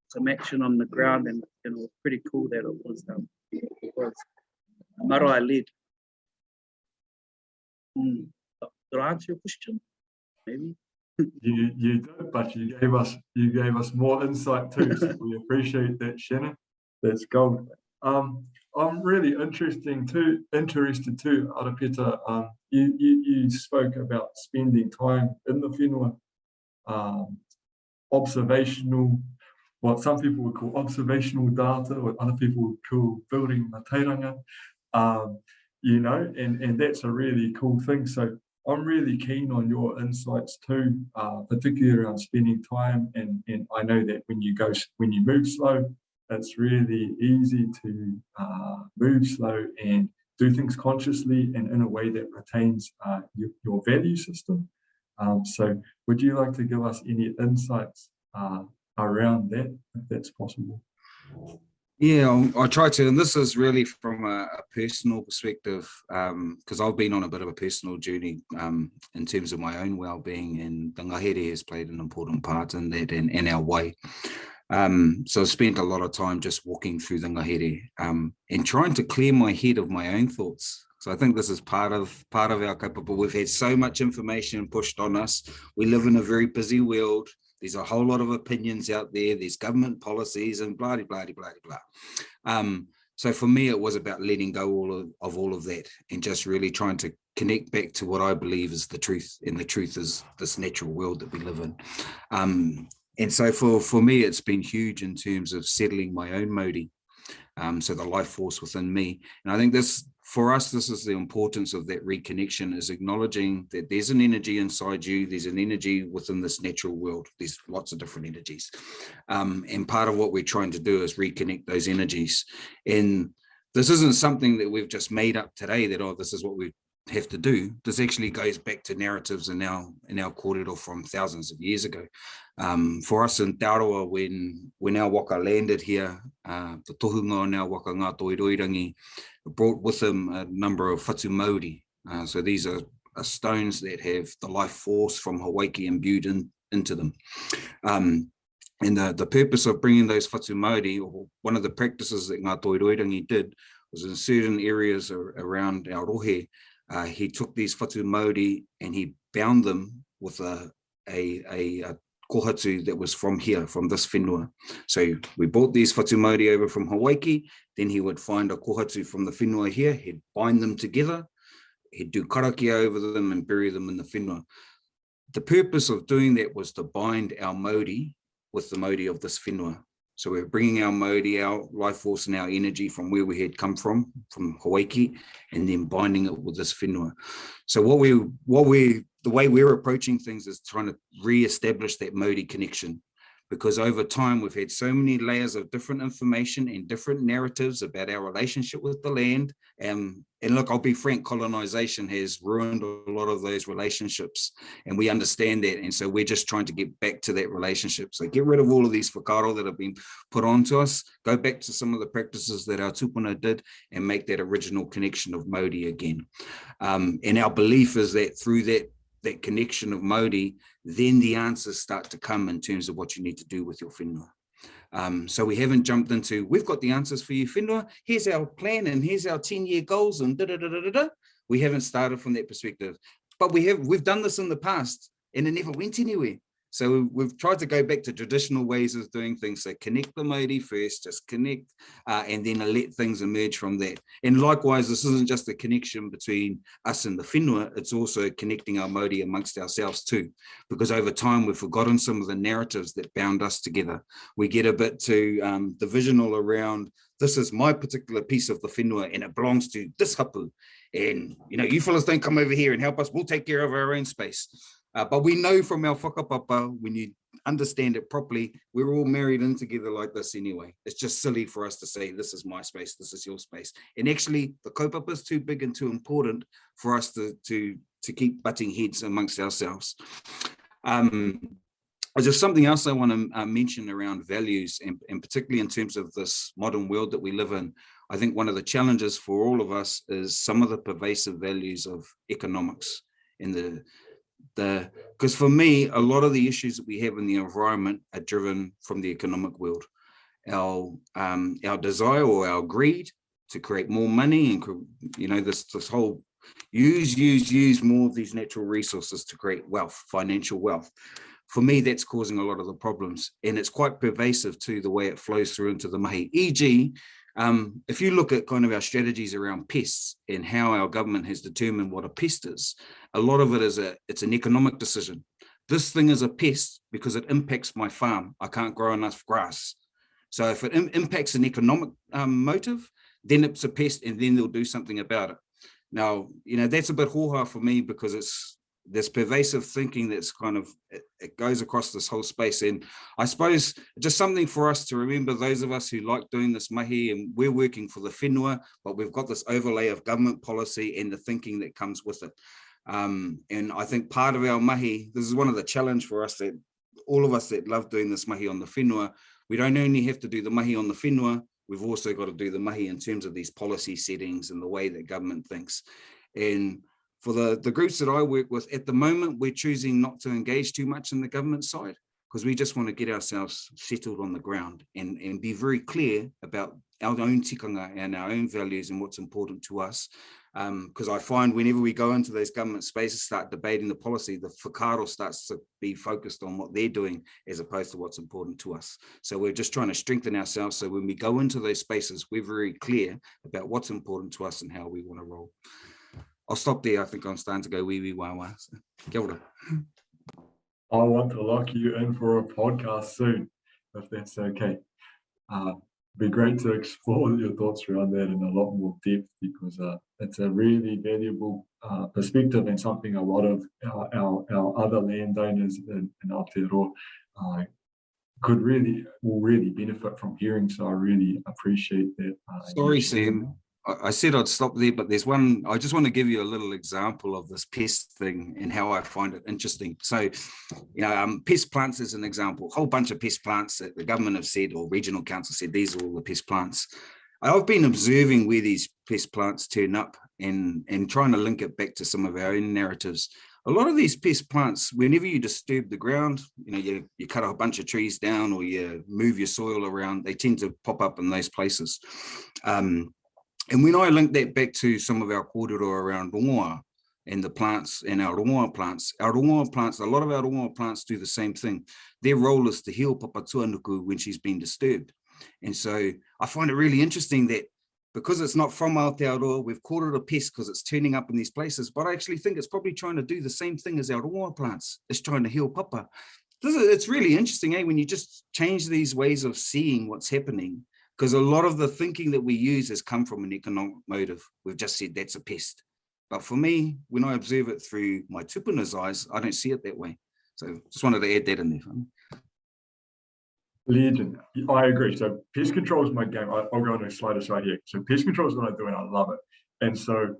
some action on the ground, and it was pretty cool that it was marae-led. Did I answer your question? Maybe. You did, but you gave us more insight too, so we appreciate that, Shannon. That's gold. I'm really interested too, Arapeta. You spoke about spending time in the whenua, observational, what some people would call observational data, what other people would call building the tauranga, and that's a really cool thing. So I'm really keen on your insights too, particularly around spending time. And I know that when you move slow, it's really easy to move slow and do things consciously and in a way that retains your value system. So would you like to give us any insights around that, if that's possible? Yeah, I'll try to, and this is really from a personal perspective, because I've been on a bit of a personal journey in terms of my own well-being, and the ngahere has played an important part in that and our way. So I spent a lot of time just walking through the ngahere and trying to clear my head of my own thoughts. So I think this is part of our kaupapa. We've had so much information pushed on us. We live in a very busy world. There's a whole lot of opinions out there. There's government policies and blah, blah, blah, blah, blah. So for me, it was about letting go of all of that and just really trying to connect back to what I believe is the truth. And the truth is this natural world that we live in. And so for me, it's been huge in terms of settling my own Māori, so the life force within me. And I think for us, this is the importance of that reconnection, is acknowledging that there's an energy inside you, there's an energy within this natural world, there's lots of different energies. And part of what we're trying to do is reconnect those energies. And this isn't something that we've just made up today, that, this is what we have to do. This actually goes back to narratives in our kōrero from thousands of years ago. For us in Taurua, when our waka landed here, the tohunga on our waka ngā toiroirangi brought with them a number of whatu Māori. So these are stones that have the life force from Hawaii imbued into them. And the purpose of bringing those whatu Māori, or one of the practices that ngā toiroirangi did, was in certain areas around our rohe, he took these whatu Māori and he bound them with a kohatu that was from here, from this whenua. So we brought these whatu Māori over from Hawaii, then he would find a kohatu from the whenua here, he'd bind them together, he'd do karakia over them and bury them in the whenua. The purpose of doing that was to bind our Māori with the Māori of this whenua. So we're bringing our Māori, our life force and our energy from where we had come from Hawaii, and then binding it with this whenua. So the way we're approaching things is trying to re-establish that Māori connection, because over time we've had so many layers of different information and different narratives about our relationship with the land. And look, I'll be frank, colonization has ruined a lot of those relationships, and we understand that. And so we're just trying to get back to that relationship. So get rid of all of these whakaaro that have been put onto us, go back to some of the practices that our tupuna did, and make that original connection of Māori again. And our belief is that through that connection of Māori, then the answers start to come in terms of what you need to do with your whenua. So we haven't jumped into, we've got the answers for you whenua, here's our plan and here's our 10-year goals and da-da-da-da-da. We haven't started from that perspective, but we've done this in the past and it never went anywhere. So we've tried to go back to traditional ways of doing things. So connect the Māori first, just connect, and then let things emerge from that. And likewise, this isn't just a connection between us and the whenua, it's also connecting our Māori amongst ourselves too. Because over time, we've forgotten some of the narratives that bound us together. We get a bit too divisional around, this is my particular piece of the whenua and it belongs to this hapu. And, you know, you fellas don't come over here and help us, we'll take care of our own space. But we know from our whakapapa, when you understand it properly, we're all married in together like this anyway. It's just silly for us to say, this is my space, this is your space. And actually, the kaupapa is too big and too important for us to keep butting heads amongst ourselves. There's something else I want to mention around values, and particularly in terms of this modern world that we live in. I think one of the challenges for all of us is some of the pervasive values of economics and because for me, a lot of the issues that we have in the environment are driven from the economic world. Our desire or our greed to create more money and, you know, this whole use more of these natural resources to create wealth, financial wealth. For me, that's causing a lot of the problems, and it's quite pervasive to the way it flows through into the mahi. E.g., if you look at kind of our strategies around pests and how our government has determined what a pest is, a lot of it is it's an economic decision. This thing is a pest because it impacts my farm. I can't grow enough grass. So if it impacts an economic motive, then it's a pest and then they'll do something about it. Now, you know, that's a bit hoha for me because it's this pervasive thinking that's kind of, it goes across this whole space. And I suppose just something for us to remember, those of us who like doing this mahi, and we're working for the whenua, but we've got this overlay of government policy and the thinking that comes with it. And I think part of our mahi, this is one of the challenge for us, that all of us that love doing this mahi on the whenua, we don't only have to do the mahi on the whenua, we've also got to do the mahi in terms of these policy settings and the way that government thinks. And for the groups that I work with, at the moment, we're choosing not to engage too much in the government side because we just want to get ourselves settled on the ground and be very clear about our own tikanga and our own values and what's important to us. Because I find whenever we go into those government spaces, start debating the policy, the whakaaro starts to be focused on what they're doing as opposed to what's important to us. So we're just trying to strengthen ourselves. So when we go into those spaces, we're very clear about what's important to us and how we want to roll. I'll stop there. I think I'm starting to go wee wah wah. So, kia ora. I want to lock you in for a podcast soon, if that's okay. Be great to explore your thoughts around that in a lot more depth, because it's a really valuable perspective and something a lot of our other landowners in Aotearoa will really benefit from hearing. So I really appreciate that. Sorry, Sam. I said I'd stop there, but there's one, I just want to give you a little example of this pest thing and how I find it interesting. So, you know, Pest Plants is an example, a whole bunch of pest plants that the government have said, or regional council said, these are all the pest plants. I've been observing where these pest plants turn up and trying to link it back to some of our own narratives. A lot of these pest plants, whenever you disturb the ground, you know, you cut a bunch of trees down or you move your soil around, they tend to pop up in those places. And when I link that back to some of our kōrero around rongoa and the plants and our rongoa plants, a lot of our rongoa plants do the same thing. Their role is to heal papa tuanuku when she's been disturbed. And so I find it really interesting that because it's not from Aotearoa, we've called it a pest because it's turning up in these places, but I actually think it's probably trying to do the same thing as our rongoa plants. It's trying to heal papa. It's really interesting, when you just change these ways of seeing what's happening. Because a lot of the thinking that we use has come from an economic motive. We've just said that's a pest. But for me, when I observe it through my tupuna's eyes, I don't see it that way. So just wanted to add that in there. Legend. I agree. So pest control is my game. I'll go on a slide aside here. So pest control is what I do and I love it. And so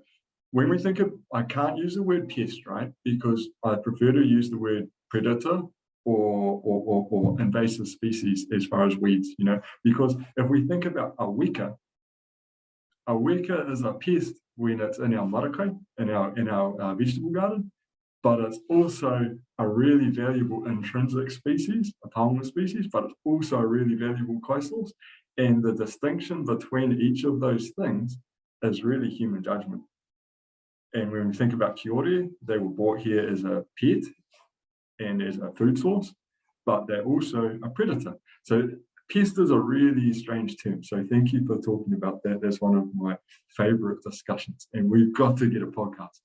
when we think of, I can't use the word pest, right? Because I prefer to use the word predator or invasive species as far as weeds, you know, because if we think about a weka is a pest when it's in our marakai, in our vegetable garden, but it's also a really valuable intrinsic species, a taonga species, but it's also a really valuable kai-source. And the distinction between each of those things is really human judgment. And when we think about kiore, they were brought here as a pet and as a food source, but they're also a predator. So pest is a really strange term. So thank you for talking about that. That's one of my favorite discussions, and we've got to get a podcast.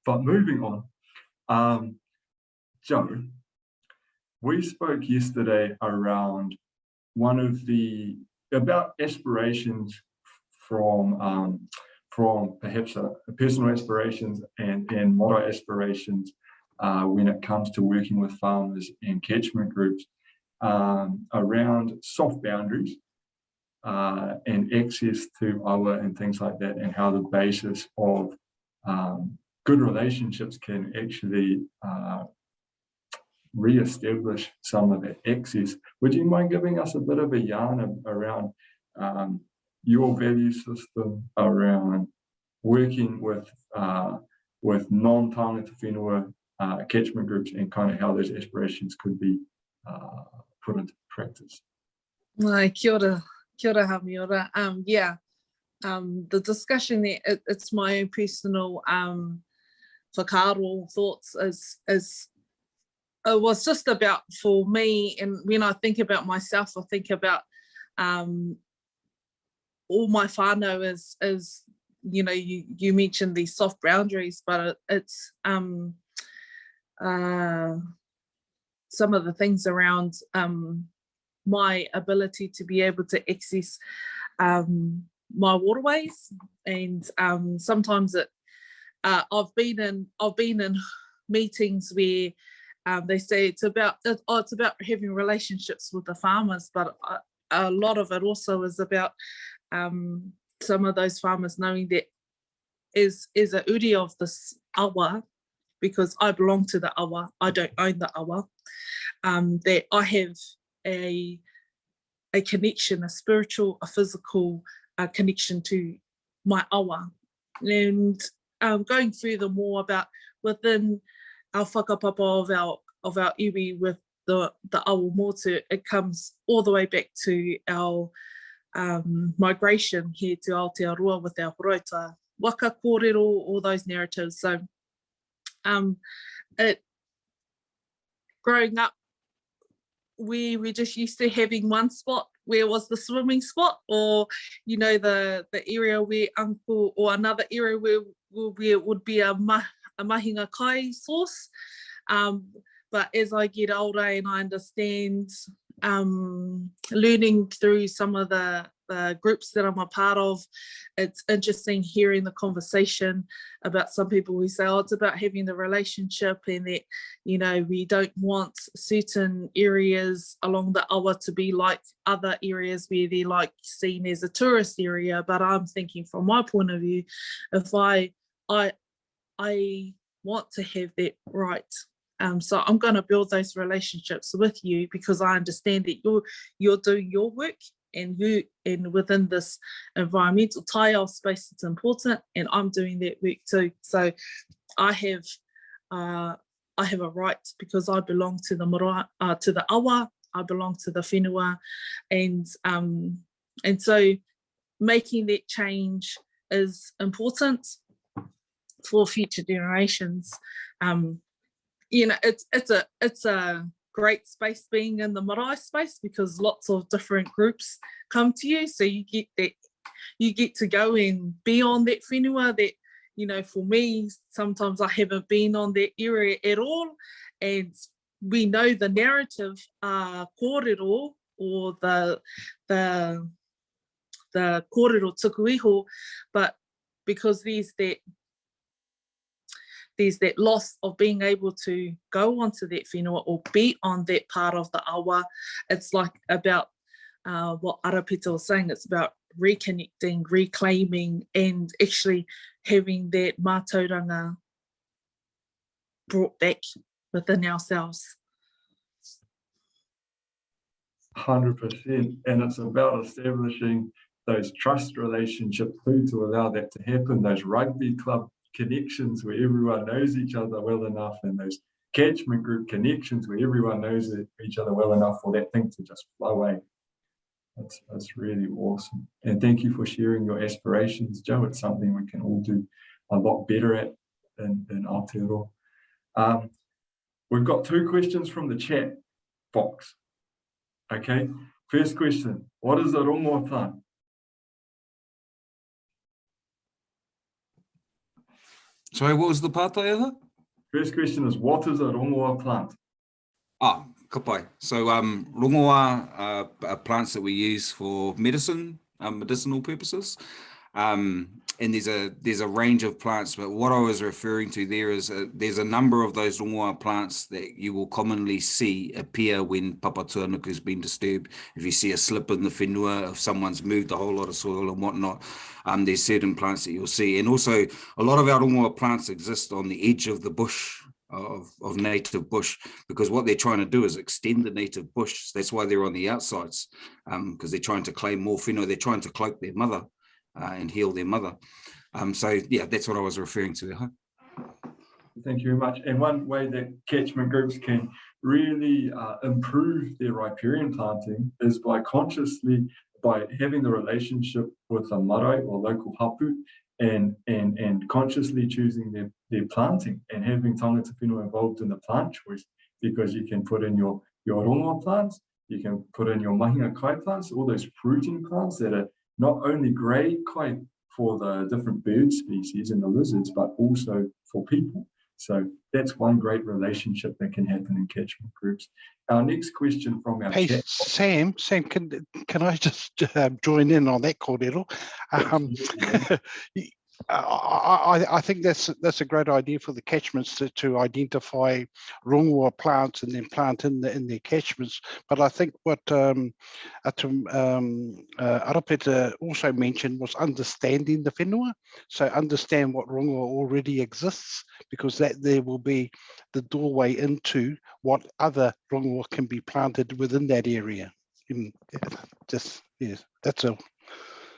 But moving on, Joe, we spoke yesterday around about aspirations from perhaps personal aspirations and motto aspirations when it comes to working with farmers and catchment groups around soft boundaries and access to awa and things like that, and how the basis of good relationships can actually re-establish some of that access. Would you mind giving us a bit of a yarn around your value system around working with non-tangata whenua catchment groups, and kind of how those aspirations could be put into practice? Kia ora hamiora. The discussion there, it's my own personal whakaaro thoughts is it was just about, for me, and when I think about myself, I think about all my whānau is you know, you mentioned these soft boundaries, but it's some of the things around my ability to be able to access my waterways, and sometimes I've been in meetings where they say it's about having relationships with the farmers, but a lot of it also is about some of those farmers knowing that is a uri of this awa, because I belong to the awa, I don't own the awa, that I have a connection, a spiritual, a physical connection to my awa. And going further more about within our whakapapa of our iwi with the awa motu, it comes all the way back to our migration here to Aotearoa with our horota, waka kōrero, all those narratives. So growing up, we just used to having one spot where was the swimming spot, or you know, the area where uncle, or another area where it would be a mahinga kai source. But as I get older and I understand, learning through some of the groups that I'm a part of, it's interesting hearing the conversation about some people who say, oh, it's about having the relationship, and that, you know, we don't want certain areas along the awa to be like other areas where they're like seen as a tourist area. But I'm thinking from my point of view, if I want to have that right, so I'm going to build those relationships with you, because I understand that you're doing your work, and within this environmental taiao space, it's important, and I'm doing that work too. So I have a right, because I belong to the awa, I belong to the whenua, and so making that change is important for future generations. You know, it's a great space being in the marae space, because lots of different groups come to you, so you get to go and be on that whenua that, you know, for me, sometimes I haven't been on that area at all, and we know the narrative kōrero, or the kōrero tuku iho, but because there's there's that loss of being able to go onto that whenua or be on that part of the awa. It's like about what Arapita was saying, it's about reconnecting, reclaiming, and actually having that mātauranga brought back within ourselves. 100%, and it's about establishing those trust relationships too, to allow that to happen, those rugby club connections where everyone knows each other well enough, and those catchment group connections where everyone knows each other well enough for that thing to just flow away. That's really awesome. And thank you for sharing your aspirations, Joe. It's something we can all do a lot better at in Aotearoa. We've got 2 questions from the chat box. Okay, first question, what is a rongoa plant? Sorry, what was the pātai of it? First question is, what is a rongoa plant? Ka pai. So rongoa are plants that we use for medicinal purposes. And there's a range of plants, but what I was referring to there is there's a number of those rongoa plants that you will commonly see appear when papatuanuku has been disturbed. If you see a slip in the whenua, if someone's moved a whole lot of soil and whatnot, there's certain plants that you'll see. And also a lot of our rongoa plants exist on the edge of the bush, of native bush, because what they're trying to do is extend the native bush. That's why they're on the outsides, because they're trying to claim more whenua. They're trying to cloak their mother and heal their mother. So yeah, that's what I was referring to there. Thank you very much. And one way that catchment groups can really improve their riparian planting is by having the relationship with a marae or local hapu, and consciously choosing their planting and having tangata whenua involved in the plant choice, because you can put in your rongoa plants, you can put in your mahinga kai plants, all those fruiting plants that are not only great kai for the different bird species and the lizards, but also for people. So that's one great relationship that can happen in catchment groups. Our next question from our chat. Sam, can I just join in on that, Kōrero? I think that's a great idea for the catchments to identify rongoa plants and then plant in their catchments. But I think what Arapita also mentioned was understanding the whenua. So understand what rongoa already exists, because that there will be the doorway into what other rongoa can be planted within that area. That's all.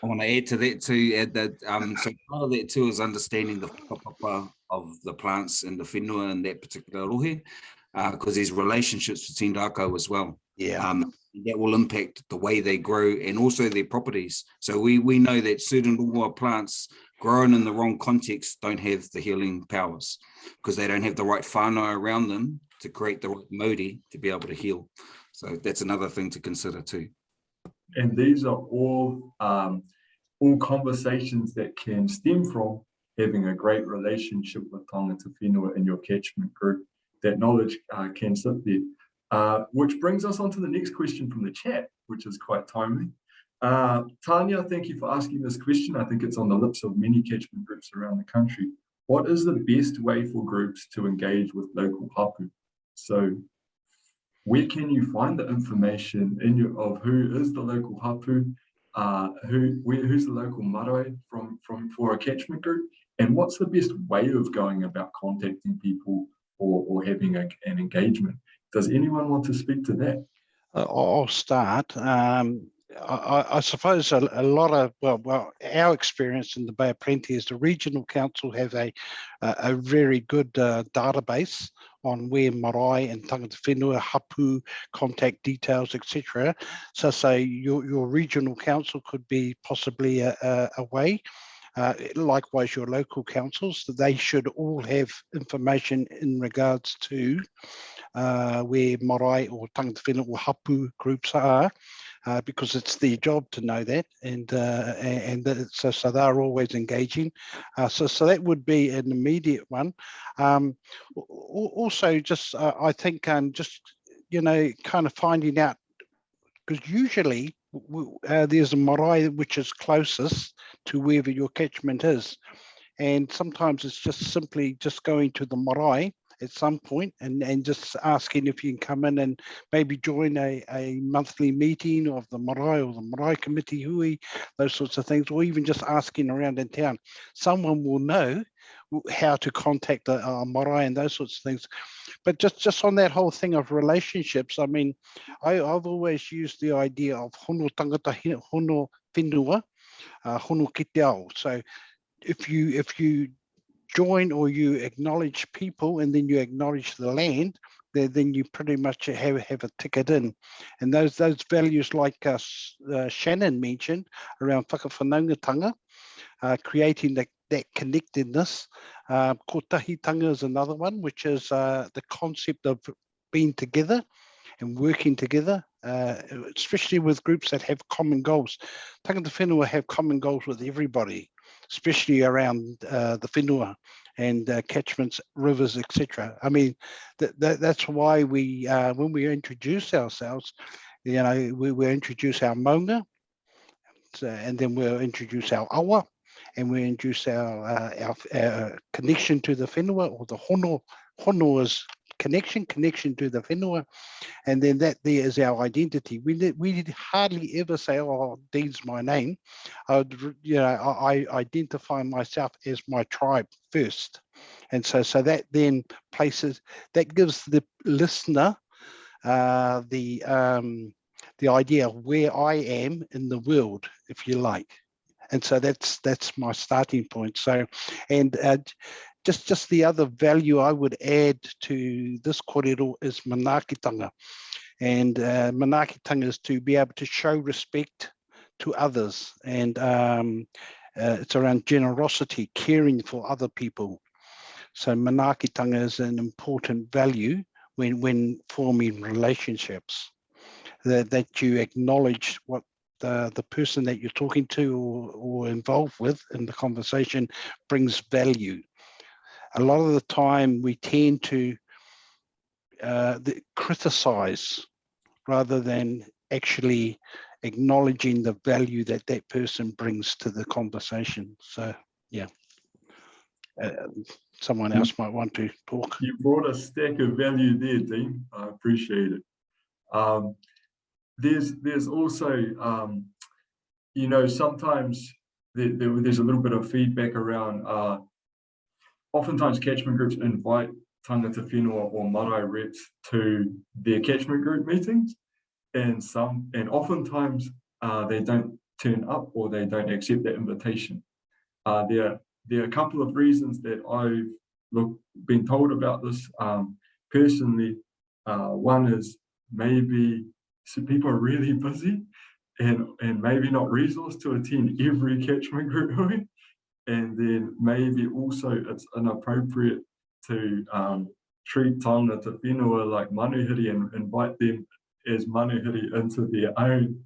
I want to add to that too, add that so part of that too is understanding the whakapapa of the plants and the whenua in that particular rohe, because there's relationships between rākau as well. Yeah. That will impact the way they grow and also their properties. So we know that certain rongoa plants grown in the wrong context don't have the healing powers, because they don't have the right whānau around them to create the right mauri to be able to heal. So that's another thing to consider too. And these are all conversations that can stem from having a great relationship with tangata whenua in your catchment group. That knowledge can sit there. Which brings us on to the next question from the chat, which is quite timely. Tanya, thank you for asking this question. I think it's on the lips of many catchment groups around the country. What is the best way for groups to engage with local hapu? So where can you find the information of who is the local hapu, who's the local marae for a catchment group, and what's the best way of going about contacting people or having an engagement? Does anyone want to speak to that? I'll start. I suppose a lot of, well, our experience in the Bay of Plenty is the regional council have a very good database on where marae and tangata whenua, hapu, contact details, etc. So say your regional council could be possibly a way. Likewise, your local councils, they should all have information in regards to where marae or tangata whenua or hapu groups are, because it's their job to know that, so they're always engaging. So that would be an immediate one. Also, just I think just kind of finding out, because usually there's a marae which is closest to wherever your catchment is. And sometimes it's just simply just going to the marae at some point and just asking if you can come in and maybe join a monthly meeting of the marae or the marae committee hui, those sorts of things, or even just asking around in town. Someone will know how to contact a marae and those sorts of things. But just on that whole thing of relationships, I mean, I've always used the idea of hono tangata, hono whenua, hono ki te ao. So if you join or you acknowledge people and then you acknowledge the land, then you pretty much have a ticket in. And those values like Shannon mentioned around whakawhanaungatanga, creating that connectedness. Kotahitanga is another one, which is the concept of being together and working together, especially with groups that have common goals. Tangata whenua have common goals with everybody, especially around the whenua and catchments, rivers, etc. I mean, that's why we, when we introduce ourselves, you know, we introduce our maunga, and then we'll introduce our awa, and we introduce our connection to the whenua, or the hono is connection to the whenua, and then that there is our identity. We hardly ever say, "Oh, Dean's my name." I identify myself as my tribe first, and so that then that gives the listener the idea of where I am in the world, if you like. And so that's my starting point. So, and just the other value I would add to this kōrero is manaakitanga. And manaakitanga is to be able to show respect to others. And it's around generosity, caring for other people. So manaakitanga is an important value when forming relationships, that you acknowledge what the person that you're talking to or involved with in the conversation brings value. A lot of the time we tend to criticize rather than actually acknowledging the value that person brings to the conversation. So yeah, someone else might want to talk. You brought a stack of value there, Dean. I appreciate it. There's also, you know, sometimes there's a little bit of feedback around, oftentimes catchment groups invite tangata whenua or marae reps to their catchment group meetings, and oftentimes they don't turn up or they don't accept that invitation. There are a couple of reasons that I've been told about this personally. One is maybe people are really busy and maybe not resourced to attend every catchment group, and then maybe also it's inappropriate to treat tangata whenua like manuhiri and invite them as manuhiri into their own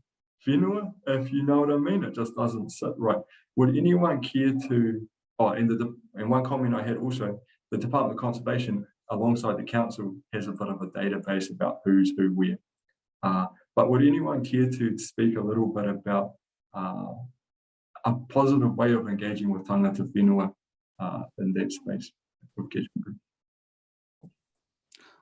whenua, if you know what I mean. It just doesn't sit right. Would anyone care to, and one comment I had also, the Department of Conservation alongside the council has a bit of a database about who's who where. But would anyone care to speak a little bit about a positive way of engaging with tangata whenua in that space with catchment group?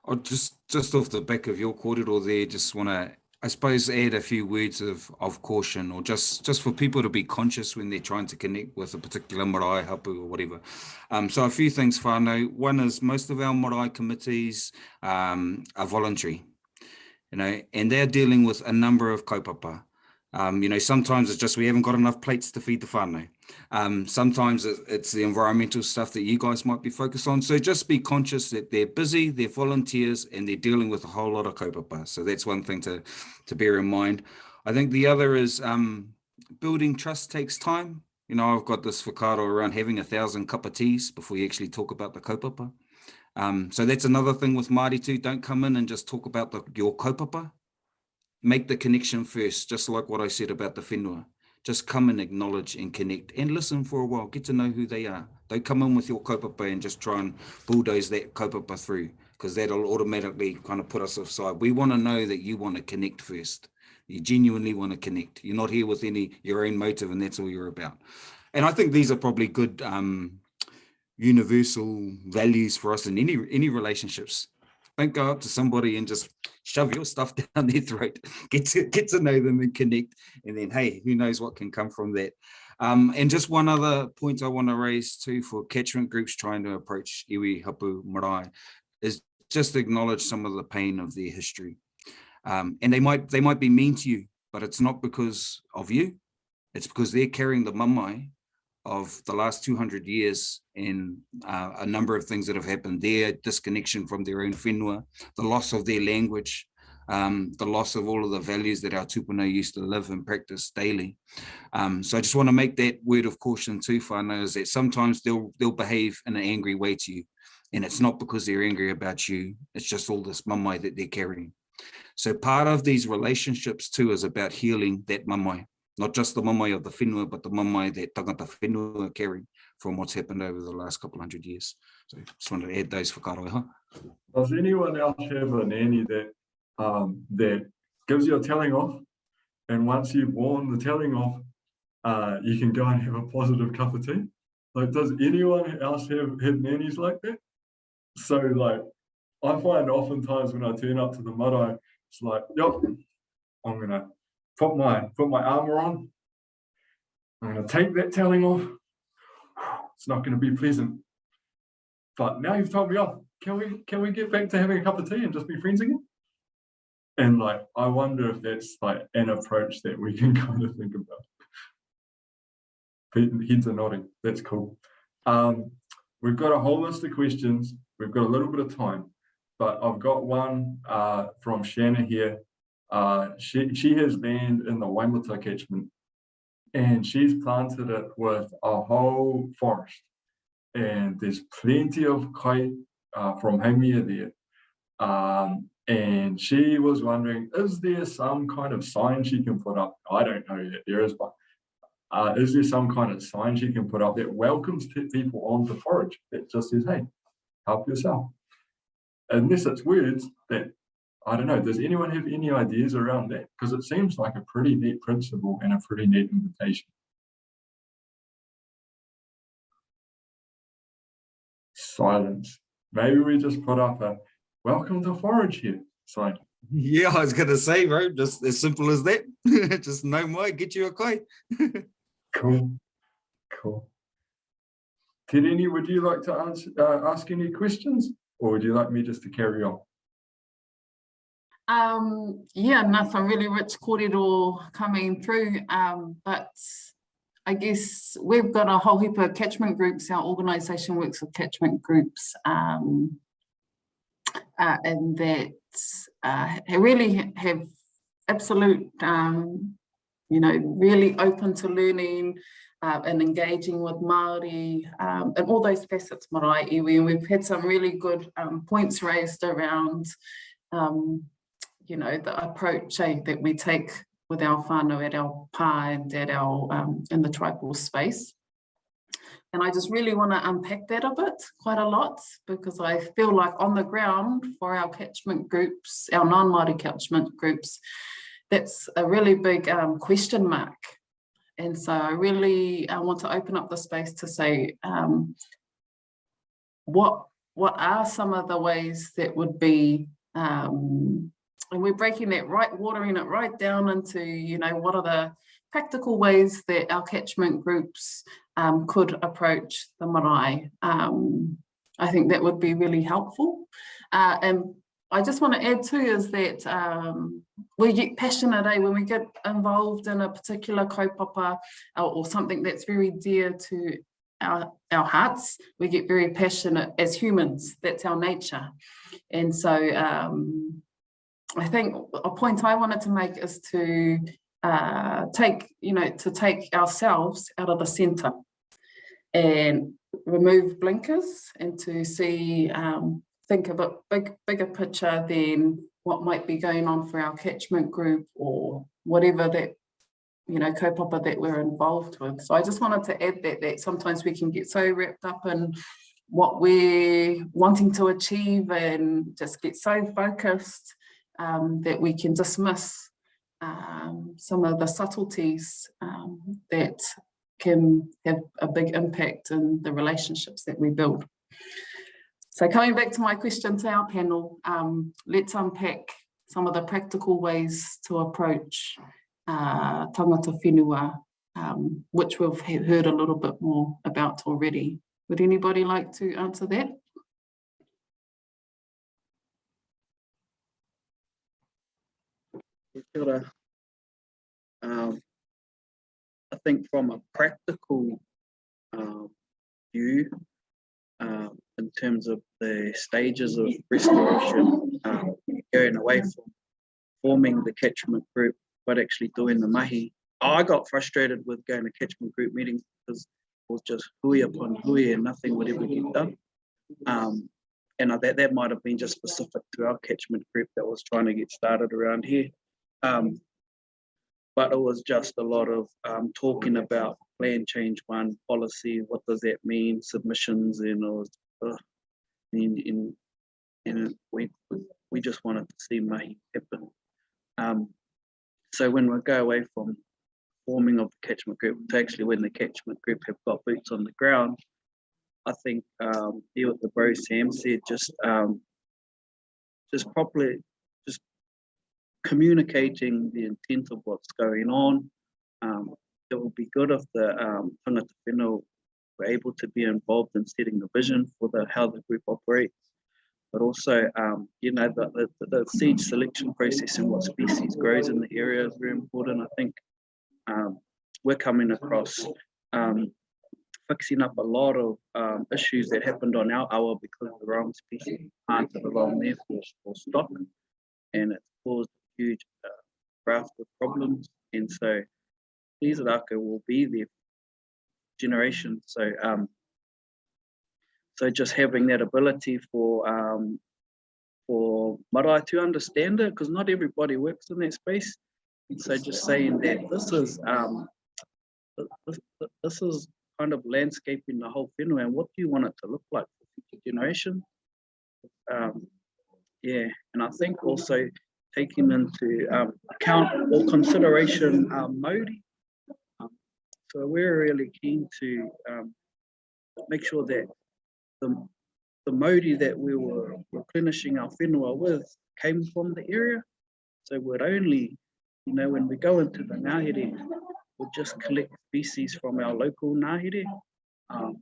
I'll just off the back of your kōrero there, just want to, I suppose, add a few words of caution, or just for people to be conscious when they're trying to connect with a particular marae hapu or whatever. So a few things whānau. One is most of our marae committees are voluntary, you know, and they're dealing with a number of kaupapa. You know, sometimes it's just we haven't got enough plates to feed the whānau. Sometimes it's the environmental stuff that you guys might be focused on. So just be conscious that they're busy, they're volunteers, and they're dealing with a whole lot of kaupapa. So that's one thing to bear in mind. I think the other is building trust takes time. You know, I've got this whakaaro around having 1,000 cup of teas before you actually talk about the kaupapa. So that's another thing with Māori too. Don't come in and just talk about your kaupapa. Make the connection first, just like what I said about the whenua. Just come and acknowledge and connect and listen for a while. Get to know who they are. Don't come in with your kaupapa and just try and bulldoze that kaupapa through, because that'll automatically kind of put us aside. We want to know that you want to connect first. You genuinely want to connect. You're not here with your own motive, and that's all you're about. And I think these are probably good universal values for us in any relationships. Don't go up to somebody and just shove your stuff down their throat. Get to know them and connect, and then, hey, who knows what can come from that. And just one other point I want to raise too for catchment groups trying to approach iwi, hapu, marae is just acknowledge some of the pain of their history. And they might be mean to you, but it's not because of you. It's because they're carrying the mamai of the last 200 years and a number of things that have happened, their disconnection from their own whenua, the loss of their language, the loss of all of the values that our tupuna used to live and practice daily. So I just want to make that word of caution too, whānau, is that sometimes they'll behave in an angry way to you. And it's not because they're angry about you, it's just all this mamai that they're carrying. So part of these relationships too is about healing that mamai. Not just the mamai of the whenua, but the mamai that tangata whenua carry from what's happened over the last couple 100 years. So just wanted to add those whakaroa. Does anyone else have a nanny that that gives you a telling off, and once you've worn the telling off, you can go and have a positive cup of tea? Like, does anyone else have nannies like that? So like, I find oftentimes when I turn up to the marae, it's like, yep, I'm gonna put my armor on. I'm going to take that telling off. It's not going to be pleasant. But now you've told me off. Can we get back to having a cup of tea and just be friends again? And like, I wonder if that's like an approach that we can kind of think about. Heads are nodding. That's cool. We've got a whole list of questions. We've got a little bit of time, but I've got one from Shanna here. She has land in the Waimata catchment, and she's planted it with a whole forest, and there's plenty of kai from Haumia there. And she was wondering, is there some kind of sign she can put up? I don't know yet there is, but is there some kind of sign she can put up that welcomes people on to forage, that just says, hey, help yourself? Unless it's words that, I don't know, does anyone have any ideas around that? Because it seems like a pretty neat principle and a pretty neat invitation. Silence. Maybe we just put up a welcome to forage here sign. Yeah, I was going to say, bro, just as simple as that. Just no mai, get you a kai. Cool. Te Reni, would you like to ask any questions, or would you like me just to carry on? Yeah, some really rich kōrero coming through, but I guess we've got a whole heap of catchment groups. Our organisation works with catchment groups, and that really have absolute, really open to learning and engaging with Māori and all those facets marae iwi. And we've had some really good points raised around the approach that we take with our whānau at our pā and at our in the tribal space. And I just really want to unpack that a bit, quite a lot, because I feel like on the ground for our catchment groups, our non-Māori catchment groups, that's a really big question mark. And so I really want to open up the space to say, what are some of the ways that would be, and we're breaking that watering it right down into, what are the practical ways that our catchment groups could approach the marae. I think that would be really helpful. And I just want to add too is that we get passionate when we get involved in a particular kaupapa or something that's very dear to our hearts. We get very passionate as humans. That's our nature. And so I think a point I wanted to make is to take ourselves out of the centre and remove blinkers and to see, think of a bigger picture than what might be going on for our catchment group or whatever that, kaupapa that we're involved with. So I just wanted to add that sometimes we can get so wrapped up in what we're wanting to achieve and just get so focused that we can dismiss some of the subtleties that can have a big impact in the relationships that we build. So coming back to my question to our panel, let's unpack some of the practical ways to approach tangata whenua, which we've heard a little bit more about already. Would anybody like to answer that? Kia ora. I think from a practical view, in terms of the stages of restoration, going away from forming the catchment group, but actually doing the mahi. I got frustrated with going to catchment group meetings because it was just hui upon hui and nothing would ever get done. And that might have been just specific to our catchment group that was trying to get started around here. But it was just a lot of talking about plan change one, policy, what does that mean, submissions, and it was, and we just wanted to see mahi happen. So when we go away from forming of the catchment group to actually when the catchment group have got boots on the ground, I think what the bro Sam said, just properly, just communicating the intent of what's going on. It would be good if the tangata whenua were able to be involved in setting the vision for how the group operates, but also, the seed selection process and what species grows in the area is very important. I think we're coming across fixing up a lot of issues that happened on our awa because the wrong species planted along there for stock, and it's caused huge raft of problems. And so these raka will be there for generations. So just having that ability for marae to understand it, because not everybody works in that space. And so just saying that this is kind of landscaping the whole whenua, and what do you want it to look like for future generations? And I think also taking into account or consideration Māori. So we're really keen to make sure that the Māori that we were replenishing our whenua with came from the area. So we'd only, when we go into the ngahere, we'll just collect species from our local ngahere, and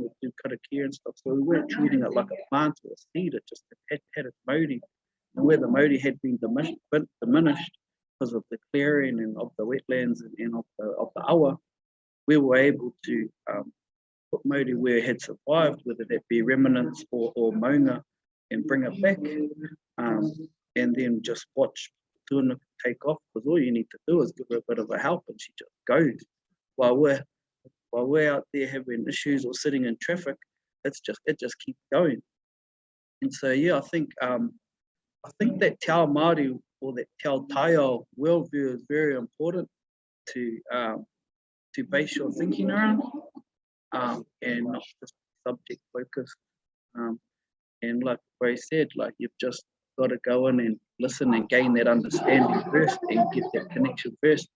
we'll do karakia and stuff. So we weren't treating it like a plant or a seed, it just had its Māori. And where the Māori had been diminished because of the clearing and of the wetlands and of the awa, we were able to put Māori where it had survived, whether that be remnants or maunga, and bring it back, and then just watch Tuna take off, because all you need to do is give her a bit of a help and she just goes. While we're out there having issues or sitting in traffic, it just keeps going. And so I think that Te Ao Māori or that Te Ao Taiao worldview is very important to base your thinking around, and not just subject focused. And like Ray said, like you've just got to go in and listen and gain that understanding first and get that connection first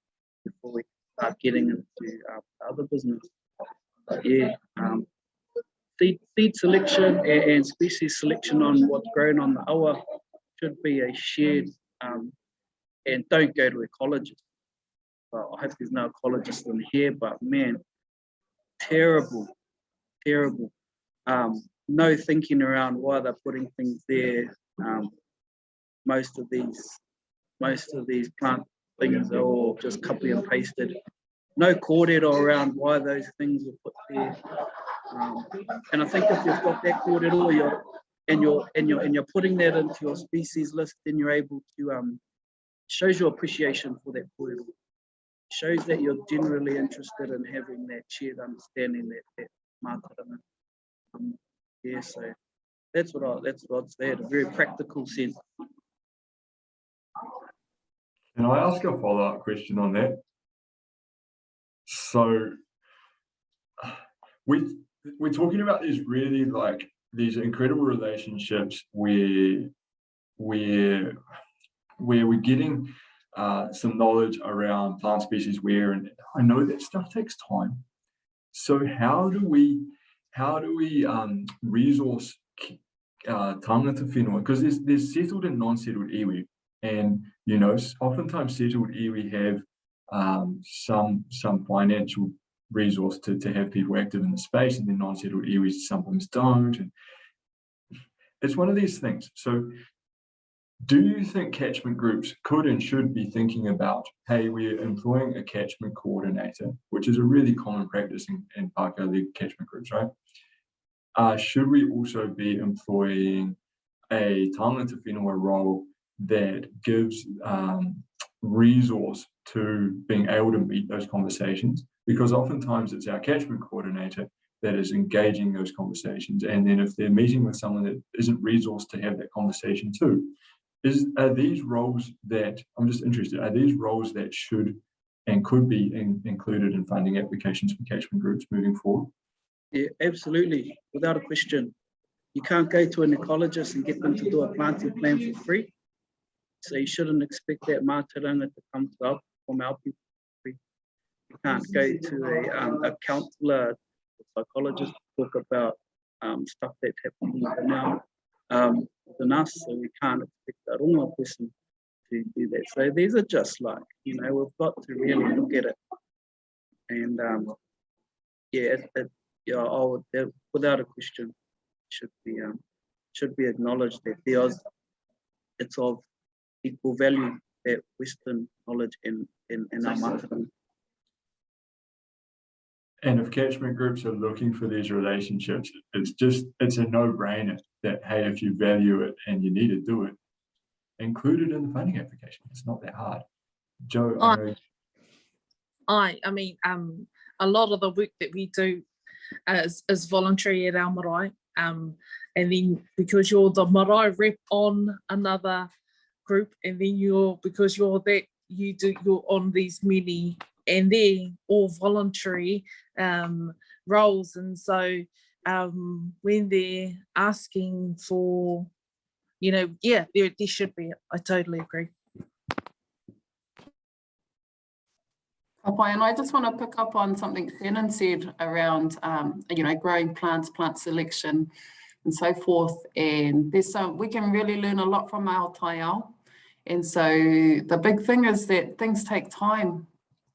before we start getting into other business. But seed selection and species selection on what's grown on the awa should be a shared, and don't go to ecologists. Well, I hope there's no ecologists in here, but man, terrible. No thinking around why they're putting things there. Most of these plant things are all just copy and pasted. No kōrero around why those things were put there. And I think if you've got that kōrero, you're putting that into your species list, then you're able to shows your appreciation for that kōrero. Shows that you're generally interested in having that shared understanding, that mātaranga. So that's what I'd say in a very practical sense. Can I ask a follow-up question on that? So we're talking about these incredible relationships where we're getting some knowledge around plant species wear, and I know that stuff takes time. So how do we resource tangata whenua? Because there's settled and non-settled iwi, and oftentimes settled iwi have some financial resource to have people active in the space, and then non-settled iwi sometimes don't. And it's one of these things. So do you think catchment groups could and should be thinking about, hey, we're employing a catchment coordinator, which is a really common practice in Pākehā-led catchment groups, right? Should we also be employing a tangata whenua role that gives resource to being able to meet those conversations? Because oftentimes it's our catchment coordinator that is engaging those conversations. And then if they're meeting with someone that isn't resourced to have that conversation too, are these roles that, I'm just interested, are these roles that should and could be included in funding applications for catchment groups moving forward? Yeah, absolutely, without a question. You can't go to an ecologist and get them to do a planting plan for free. So you shouldn't expect that mātauranga to come from our people for free. You can't go to a counsellor, a psychologist to talk about stuff that's happening now within us, so we can't expect a ronga person to do that. So these are just like, we've got to really look at it. And without a question, should be acknowledged that it's of equal value, that Western knowledge in our mātauranga. And if catchment groups are looking for these relationships, it's a no-brainer that, hey, if you value it and you need to do it, include it in the funding application. It's not that hard. Jo, I mean, a lot of the work that we do is voluntary at our marae, and then because you're the marae rep on another group, and then because you're on these many, and they're all voluntary roles, and so when they're asking for, there should be. I totally agree. And I just want to pick up on something Shannon said around, growing plants, plant selection, and so forth. And there's we can really learn a lot from our taiao. And so the big thing is that things take time.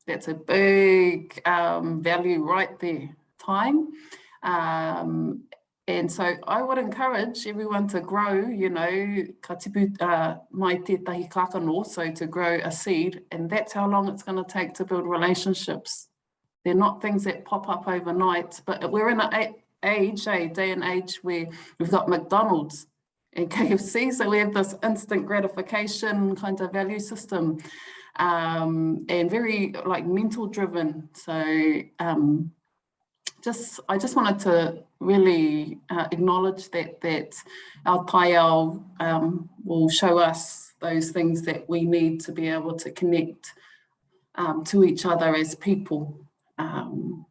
That's a big value right there, time. And so I would encourage everyone to grow, ka tipu mai tētahi kakano, so to grow a seed, and that's how long it's going to take to build relationships. They're not things that pop up overnight, but we're in a day and age where we've got McDonald's and KFC, so we have this instant gratification kind of value system, and very mental driven. So I just wanted to really acknowledge that our taiao will show us those things that we need to be able to connect to each other as people. Dean,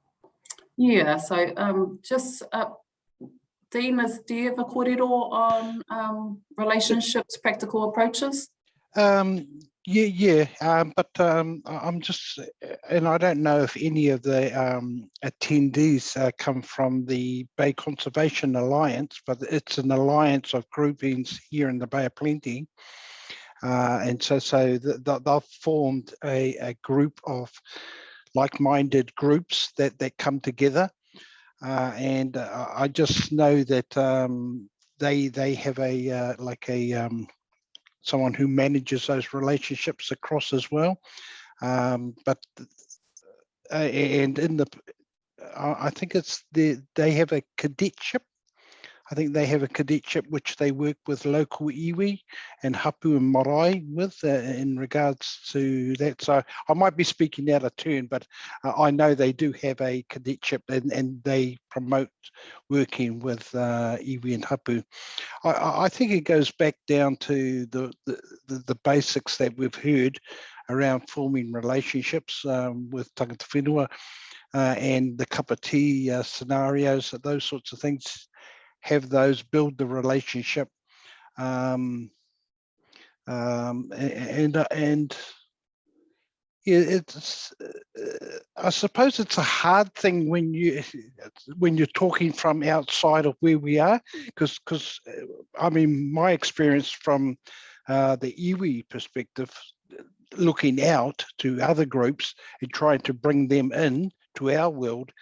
do you have a kōrero on relationships, practical approaches? But I'm just, and I don't know if any of the attendees come from the Bay Conservation Alliance, but it's an alliance of groupings here in the Bay of Plenty. And so they've formed a group of like-minded groups that come together. And I just know that they have someone who manages those relationships across as well. I think they have a cadetship. I think they have a cadetship which they work with local iwi and hapu and marae with in regards to that. So I might be speaking out of turn, but I know they do have a cadetship and they promote working with iwi and hapu. I think it goes back down to the basics that we've heard around forming relationships with tangata whenua and the cup of tea scenarios, those sorts of things. Have those build the relationship, and Yeah, it's. I suppose it's a hard thing when you're talking from outside of where we are, because I mean, my experience from the iwi perspective, looking out to other groups and trying to bring them in to our world.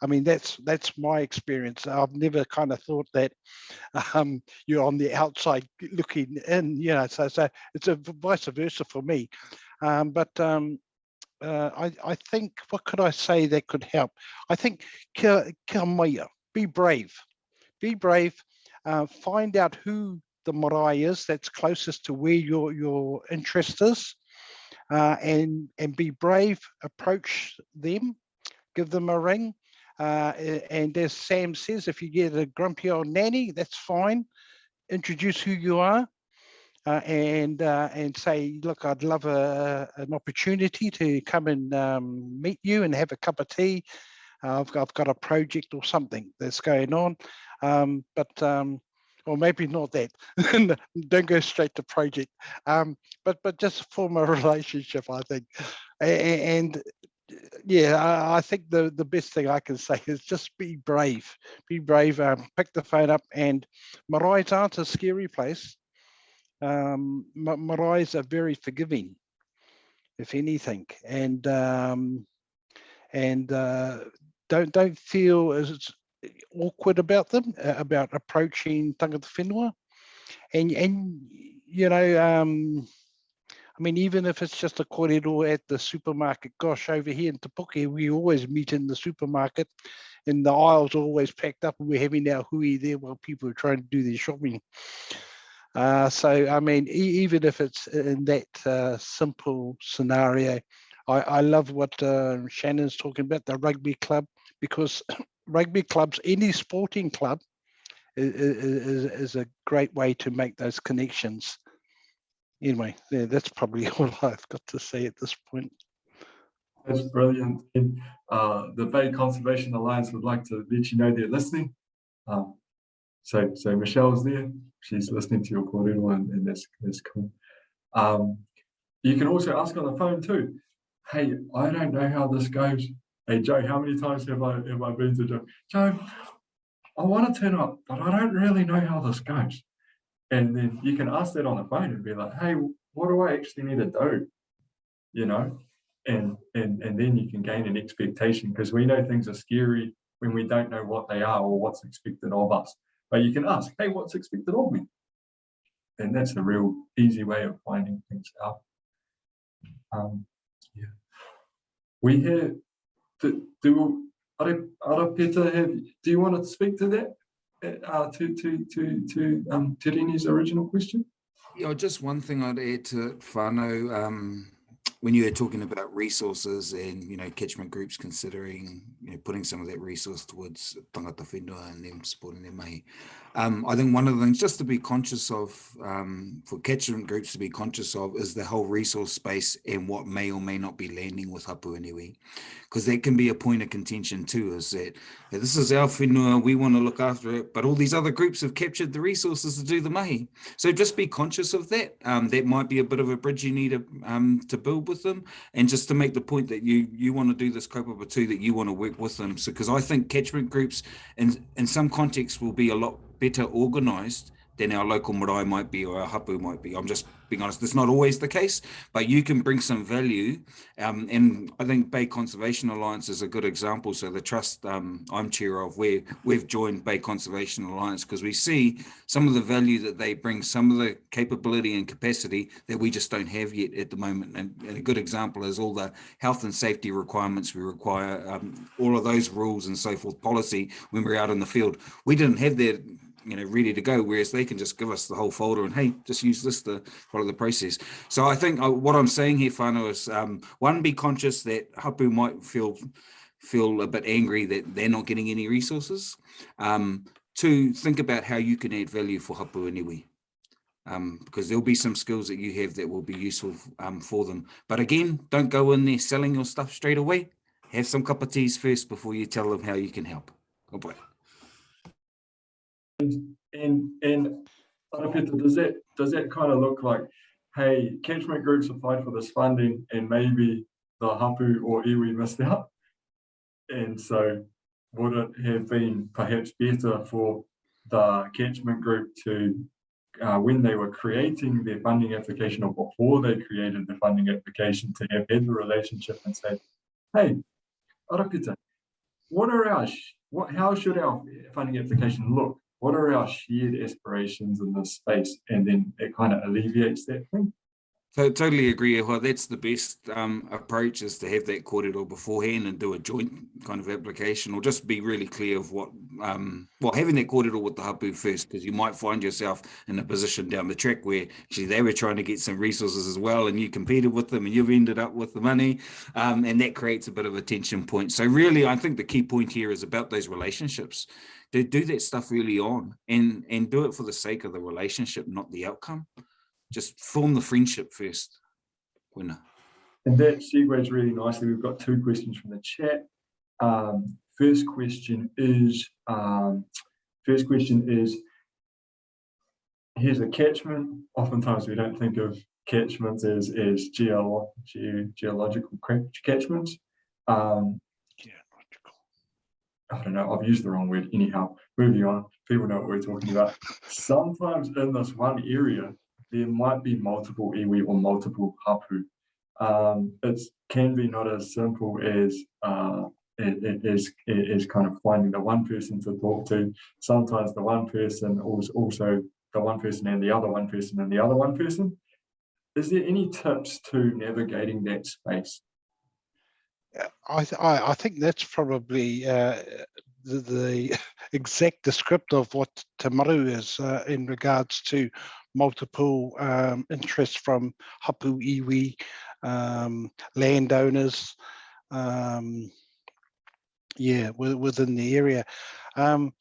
I mean, that's my experience. I've never kind of thought that you're on the outside looking in, you know. So it's a vice versa for me. I think, what could I say that could help? I think kia maia, be brave. Be brave. Find out who the marae is that's closest to where your interest is, and be brave. Approach them. Give them a ring. And as Sam says, if you get a grumpy old nanny, that's fine. Introduce who you are. And say, look, I'd love an opportunity to come and meet you and have a cup of tea. I've got a project or something that's going on, or maybe not that. Don't go straight to project, but just form a relationship, I think. And yeah, I think the best thing I can say is just be brave. Be brave. Pick the phone up, and marae aren't a scary place. Marae are very forgiving, if anything, and don't feel as awkward about them, about approaching tangata whenua, and you know, I mean, even if it's just a kōrero at the supermarket. Gosh, over here in Te Puke, we always meet in the supermarket, and the aisles are always packed up, and we're having our hui there while people are trying to do their shopping. So, I mean, even if it's in that simple scenario, I love what Shannon's talking about, the rugby club, because rugby clubs, any sporting club, is a great way to make those connections. Anyway, yeah, that's probably all I've got to say at this point. That's brilliant. And the Bay Conservation Alliance would like to let you know they're listening. So Michelle's there. She's listening to your kōrero, and that's cool. You can also ask on the phone too. Hey, I don't know how this goes. Hey Joe, how many times have I been to Joe? Joe, I want to turn up, but I don't really know how this goes. And then you can ask that on the phone and be like, hey, what do I actually need to do? You know, and then you can gain an expectation, because we know things are scary when we don't know what they are or what's expected of us. But you can ask, hey, what's expected of me? And that's a real easy way of finding things out. Yeah. We have, Arapeta, do you want to speak to that? To Terini's original question? Yeah, just one thing I'd add to it, Whānau, when you were talking about resources and, you know, catchment groups considering, you know, putting some of that resource towards tangata whenua and them supporting their mahi. I think one of the things just to be conscious of, for catchment groups to be conscious of, is the whole resource space and what may or may not be landing with hapu anyway. Because that can be a point of contention too, is that this is our whenua, we want to look after it, but all these other groups have captured the resources to do the mahi. So just be conscious of that. That might be a bit of a bridge you need to build with them, and just to make the point that you want to do this kaupapa too, that you want to work with them. So because I think catchment groups in some contexts will be a lot better organized than our local marae might be or our hapu might be. I'm just being honest, it's not always the case, but you can bring some value. And I think Bay Conservation Alliance is a good example. So the trust I'm chair of, where we've joined Bay Conservation Alliance because we see some of the value that they bring, some of the capability and capacity that we just don't have yet at the moment. And a good example is all the health and safety requirements we require, all of those rules and so forth, policy when we're out in the field. We didn't have that, you know, ready to go, whereas they can just give us the whole folder and hey, just use this to follow the process. So I think what I'm saying here, Whānau, is one, be conscious that hapu might feel a bit angry that they're not getting any resources. Two, think about how you can add value for hapu anyway. Because there'll be some skills that you have that will be useful for them. But again, don't go in there selling your stuff straight away. Have some cup of teas first before you tell them how you can help. Good boy. And Arapeta, does that kind of look like, hey, catchment groups applied for this funding and maybe the hapu or iwi missed out. And so would it have been perhaps better for the catchment group to, when they were creating their funding application or before they created the funding application, to have had the relationship and say, hey, Arapita, how should our funding application look? What are our shared aspirations in this space? And then it kind of alleviates that thing. So totally agree. Well, that's the best approach, is to have that kōrero beforehand and do a joint kind of application, or just be really clear of what, having that kōrero with the hapu first, because you might find yourself in a position down the track where actually they were trying to get some resources as well, and you competed with them and you've ended up with the money, and that creates a bit of a tension point. So really, I think the key point here is about those relationships. To do that stuff early on and do it for the sake of the relationship, not the outcome. Just form the friendship first. Whenua. And that segues really nicely. We've got 2 questions from the chat. First question is, here's a catchment. Oftentimes we don't think of catchments as geological catchments. I don't know, I've used the wrong word. Anyhow, moving on, people know what we're talking about. Sometimes in this one area, there might be multiple iwi or multiple hapu. It can be not as simple as kind of finding the one person to talk to. Sometimes the one person is also the one person and the other one person and the other one person. Is there any tips to navigating that space? I think that's probably the exact descriptor of what Te Maru is in regards to multiple interests from hapu iwi, landowners, within the area. And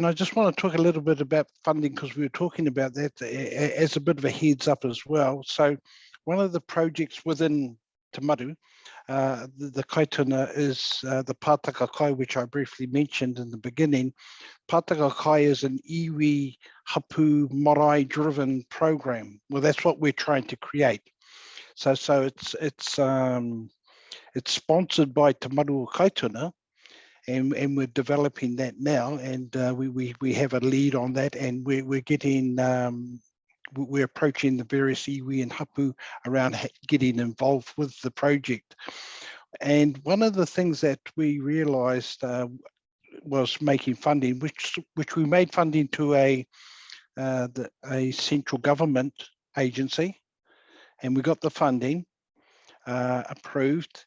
I just want to talk a little bit about funding, because we were talking about that as a bit of a heads up as well. So one of the projects within Te Maru, the kaituna, is the Pātaka Kai, which I briefly mentioned in the beginning. Pātaka Kai is an iwi hapu marae driven program. Well, that's what we're trying to create. So it's sponsored by Te Maru Kaituna, and we're developing that now, and we have a lead on that, and we're getting we're approaching the various iwi and hapu around getting involved with the project. And one of the things that we realized was making funding, which we made funding to a central government agency, and we got the funding approved.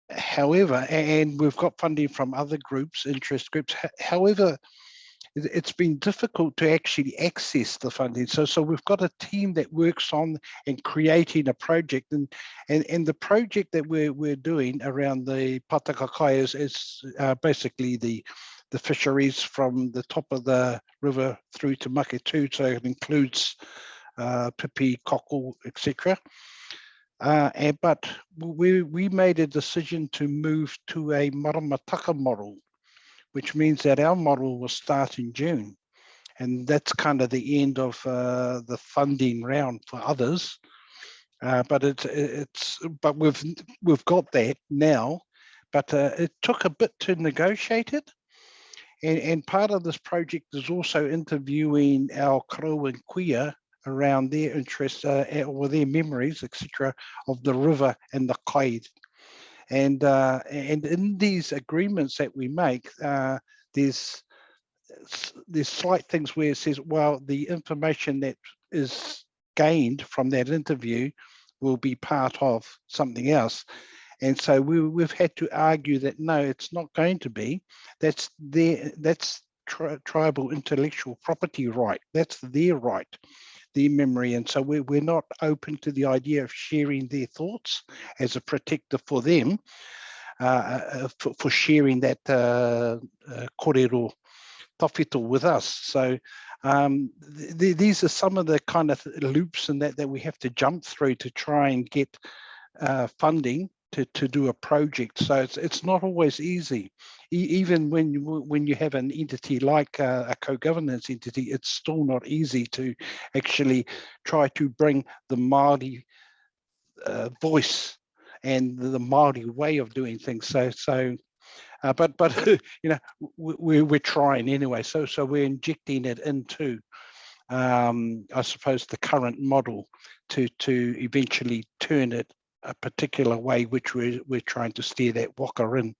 However, and we've got funding from other groups, interest groups. However, it's been difficult to actually access the funding. So we've got a team that works on and creating a project, and the project that we're doing around the Pātaka Kai is basically the fisheries from the top of the river through to Maketu. So it includes pipi, cockle, etc. But we made a decision to move to a maramataka model, which means that our model will start in June. And that's kind of the end of the funding round for others. But we've got that now, but it took a bit to negotiate it. And part of this project is also interviewing our karo and kuia around their interests or their memories, etc., of the river and the kai. And in these agreements that we make, there's slight things where it says, well, the information that is gained from that interview will be part of something else. And so we've had to argue that no, it's not going to be. That's tribal intellectual property right. That's their right, their memory. And so we're not open to the idea of sharing their thoughts as a protector for them, for sharing that kōrero tawhito with us. So these are some of the kind of loops and that we have to jump through to try and get funding to do a project. So it's not always easy. Even when you have an entity like a co-governance entity, it's still not easy to actually try to bring the Māori voice and the Māori way of doing things. But you know, we're trying anyway. So we're injecting it into, I suppose, the current model to eventually turn it a particular way, which we're trying to steer that waka in.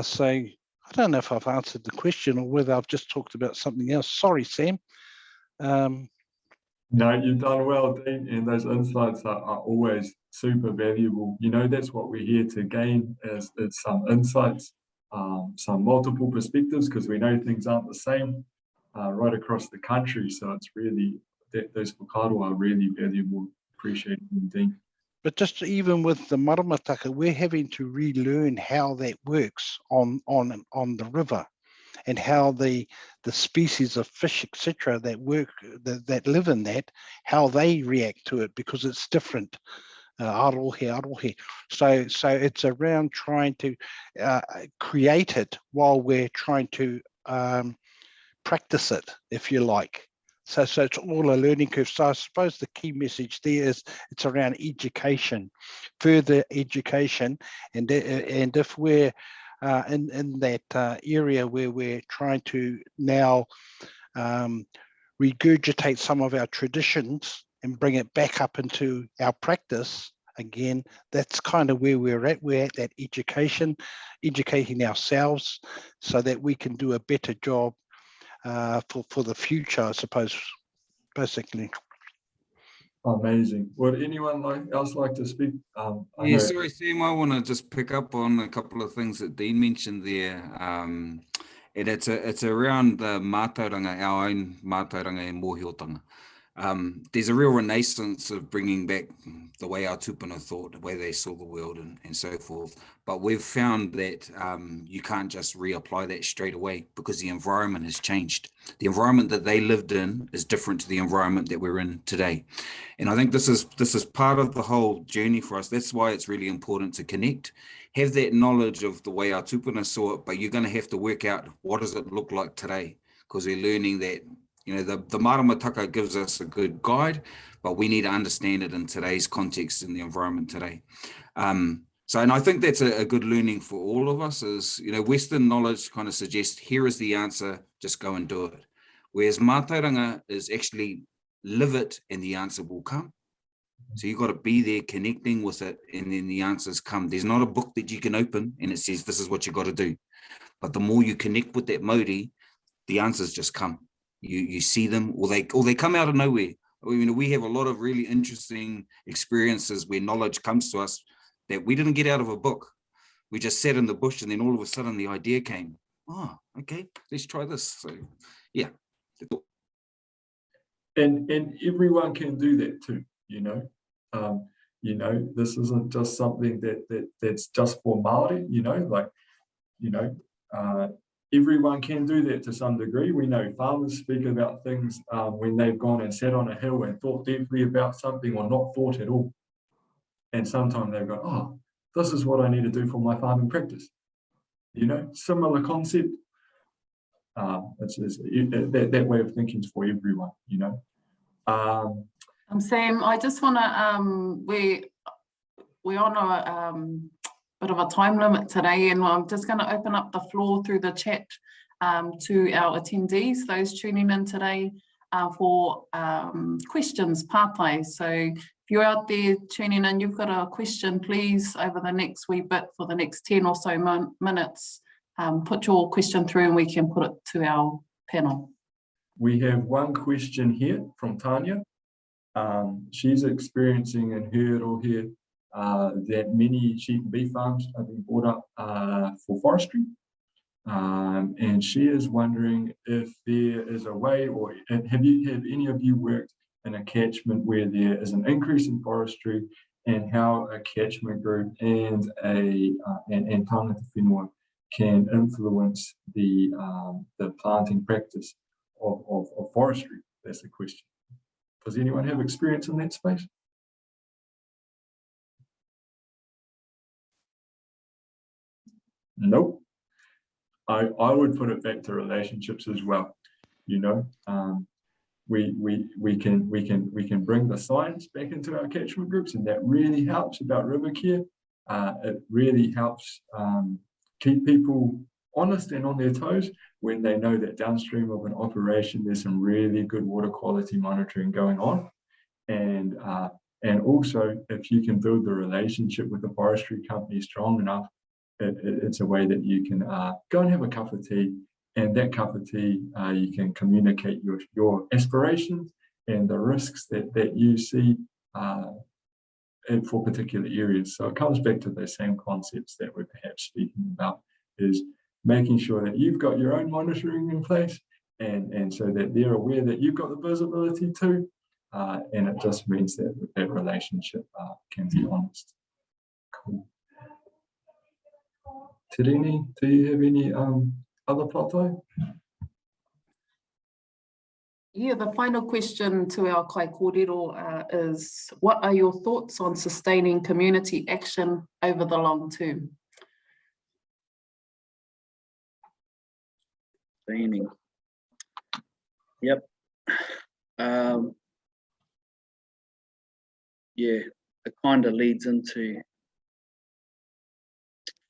So I don't know if I've answered the question or whether I've just talked about something else. Sorry, Sam. No, you've done well, Dean, and those insights are always super valuable. You know, that's what we're here to gain is some insights, some multiple perspectives, because we know things aren't the same right across the country. So it's really, those whakaaro are really valuable. Appreciate them, Dean. But just even with the maramataka, we're having to relearn how that works on the river, and how the species of fish, etc., that work that live in that, how they react to it, because it's different. Arohe. So it's around trying to create it while we're trying to practice it, if you like. So it's all a learning curve. So I suppose the key message there is it's around education, further education, and if we're in that area where we're trying to now regurgitate some of our traditions and bring it back up into our practice again, that's kind of where we're at. We're at that educating ourselves so that we can do a better job for the future, I suppose, basically. Amazing. Would anyone else like to speak? Yeah, sorry, Sam, I want to just pick up on a couple of things that Dean mentioned there. And it's around the mātauranga, our own mātauranga and mōhiotanga. There's a real renaissance of bringing back the way our tupuna thought, the way they saw the world and so forth. But we've found that you can't just reapply that straight away because the environment has changed. The environment that they lived in is different to the environment that we're in today. And I think this is part of the whole journey for us. That's why it's really important to connect, have that knowledge of the way our tupuna saw it, but you're going to have to work out what does it look like today, because we're learning that, you know, the maramataka gives us a good guide, but we need to understand it in today's context in the environment today. And I think that's a good learning for all of us is, you know, Western knowledge kind of suggests here is the answer, just go and do it. Whereas mātauranga is actually live it and the answer will come. So you've got to be there connecting with it and then the answers come. There's not a book that you can open and it says this is what you got to do. But the more you connect with that Māori, the answers just come. You see them or they come out of nowhere. You know, we have a lot of really interesting experiences where knowledge comes to us that we didn't get out of a book. We just sat in the bush and then all of a sudden the idea came. Oh, okay, let's try this. So yeah. And everyone can do that too, you know. You know, this isn't just something that's just for Māori, you know, like, you know, everyone can do that to some degree. We know farmers speak about things when they've gone and sat on a hill and thought deeply about something or not thought at all. And sometimes they've gone, oh, this is what I need to do for my farming practice. You know, similar concept. That way of thinking is for everyone, you know. Sam, I just want to, we're on a bit of a time limit today, and I'm just going to open up the floor through the chat to our attendees, those tuning in today for questions, pātai. So if you're out there tuning in, you've got a question, please, over the next wee bit for the next 10 or so minutes, put your question through and we can put it to our panel. We have one question here from Tanya. She's experiencing in her or here that many sheep and beef farms are being brought up for forestry. And she is wondering if there is a way, or have any of you worked in a catchment where there is an increase in forestry, and how a catchment group and tangata whenua can influence the planting practice of forestry? That's the question. Does anyone have experience in that space? Nope. I would put it back to relationships as well. You know, we can bring the science back into our catchment groups, and that really helps about river care. It really helps keep people honest and on their toes when they know that downstream of an operation there's some really good water quality monitoring going on. And also, if you can build the relationship with the forestry company strong enough, it's a way that you can go and have a cup of tea, and that cup of tea you can communicate your aspirations and the risks that you see for particular areas. So it comes back to those same concepts that we're perhaps speaking about, is making sure that you've got your own monitoring in place, and so that they're aware that you've got the visibility too. And it just means that that relationship can be honest. Cool. Tirini, do you have any other pātai? Yeah, the final question to our kai kōrero is, what are your thoughts on sustaining community action over the long term? Sustaining. Yep. Yeah, it kind of leads into,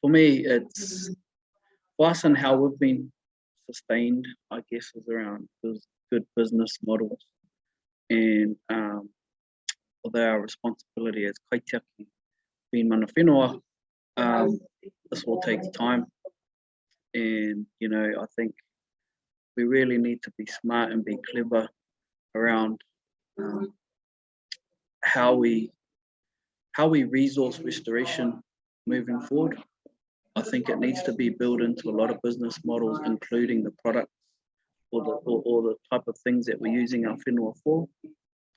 for me, it's for us and how we've been sustained, I guess, is around good business models. And although our responsibility as kaitiaki, being mana whenua, this will take time. And, you know, I think we really need to be smart and be clever around how we resource restoration moving forward. I think it needs to be built into a lot of business models, including the products or the type of things that we're using our whenua for.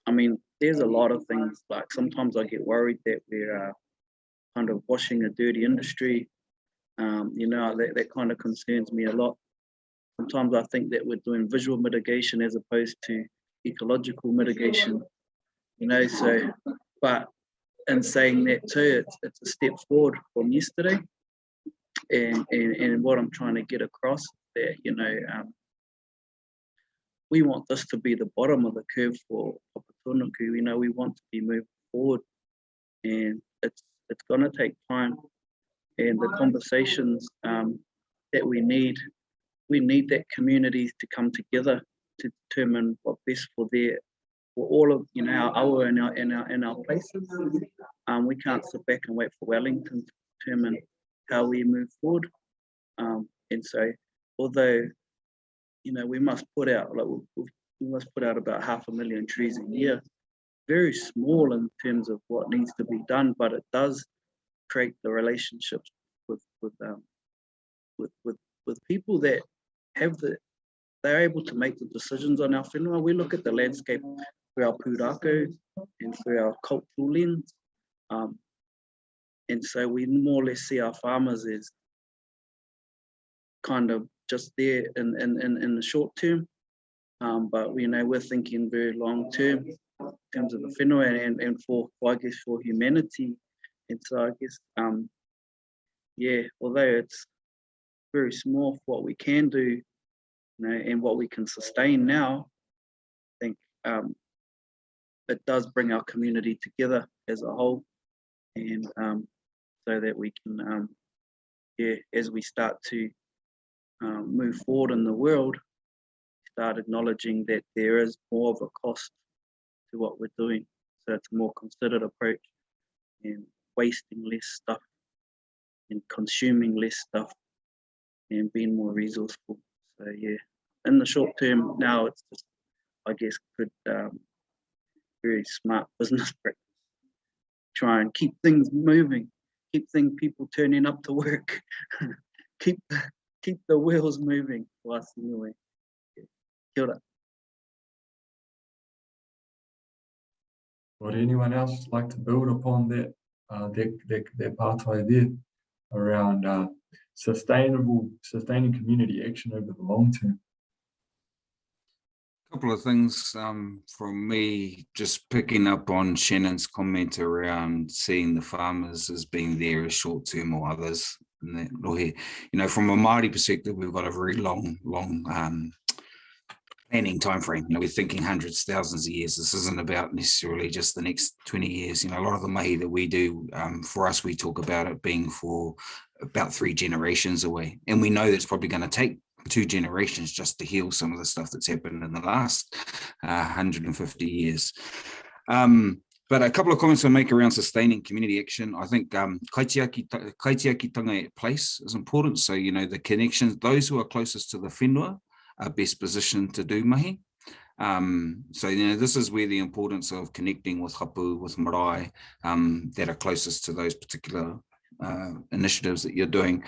I mean, there's a lot of things, like sometimes I get worried that we're kind of washing a dirty industry. You know, that kind of concerns me a lot. Sometimes I think that we're doing visual mitigation as opposed to ecological mitigation, you know, so, but in saying that too, it's a step forward from yesterday. And what I'm trying to get across that, you know, we want this to be the bottom of the curve for Papatūānuku. You know, we want to be moving forward, and it's going to take time. And the conversations that we need that communities to come together to determine what best for all of, you know, our awa and our places. We can't sit back and wait for Wellington to determine how we move forward. And so, although, you know, we must put out, like we must put out about 500,000 trees a year, very small in terms of what needs to be done, but it does create the relationships with people that have they're able to make the decisions on our whenua. We look at the landscape through our pūrākau and through our cultural lens. And so we more or less see our farmers as kind of just there in the short term. But, you know, we're thinking very long term in terms of the whenua and for, I guess, for humanity. And so I guess, yeah, although it's very small for what we can do, you know, and what we can sustain now, I think it does bring our community together as a whole, and so that we can, yeah, as we start to move forward in the world, start acknowledging that there is more of a cost to what we're doing. So it's a more considered approach, and wasting less stuff and consuming less stuff and being more resourceful. So yeah, in the short term now, it's just, I guess, good, very smart business practice. Try and keep things moving, keep people turning up to work, keep the wheels moving for us anyway. Yeah. Kia ora. Would anyone else like to build upon that pātai there around sustaining community action over the long term? A couple of things from me, just picking up on Shannon's comment around seeing the farmers as being there as short term or others. that rohe. You know, from a Māori perspective, we've got a very long planning time frame. You know, we're thinking hundreds, thousands of years. This isn't about necessarily just the next 20 years. You know, a lot of the mahi that we do, for us, we talk about it being for about 3 generations away. And we know that's probably going to take 2 generations just to heal some of the stuff that's happened in the last 150 years. But a couple of comments I'll make around sustaining community action. I think kaitiakitanga at place is important. So, you know, the connections, those who are closest to the whenua are best positioned to do mahi. So, you know, this is where the importance of connecting with hapu, with marae, that are closest to those particular initiatives that you're doing.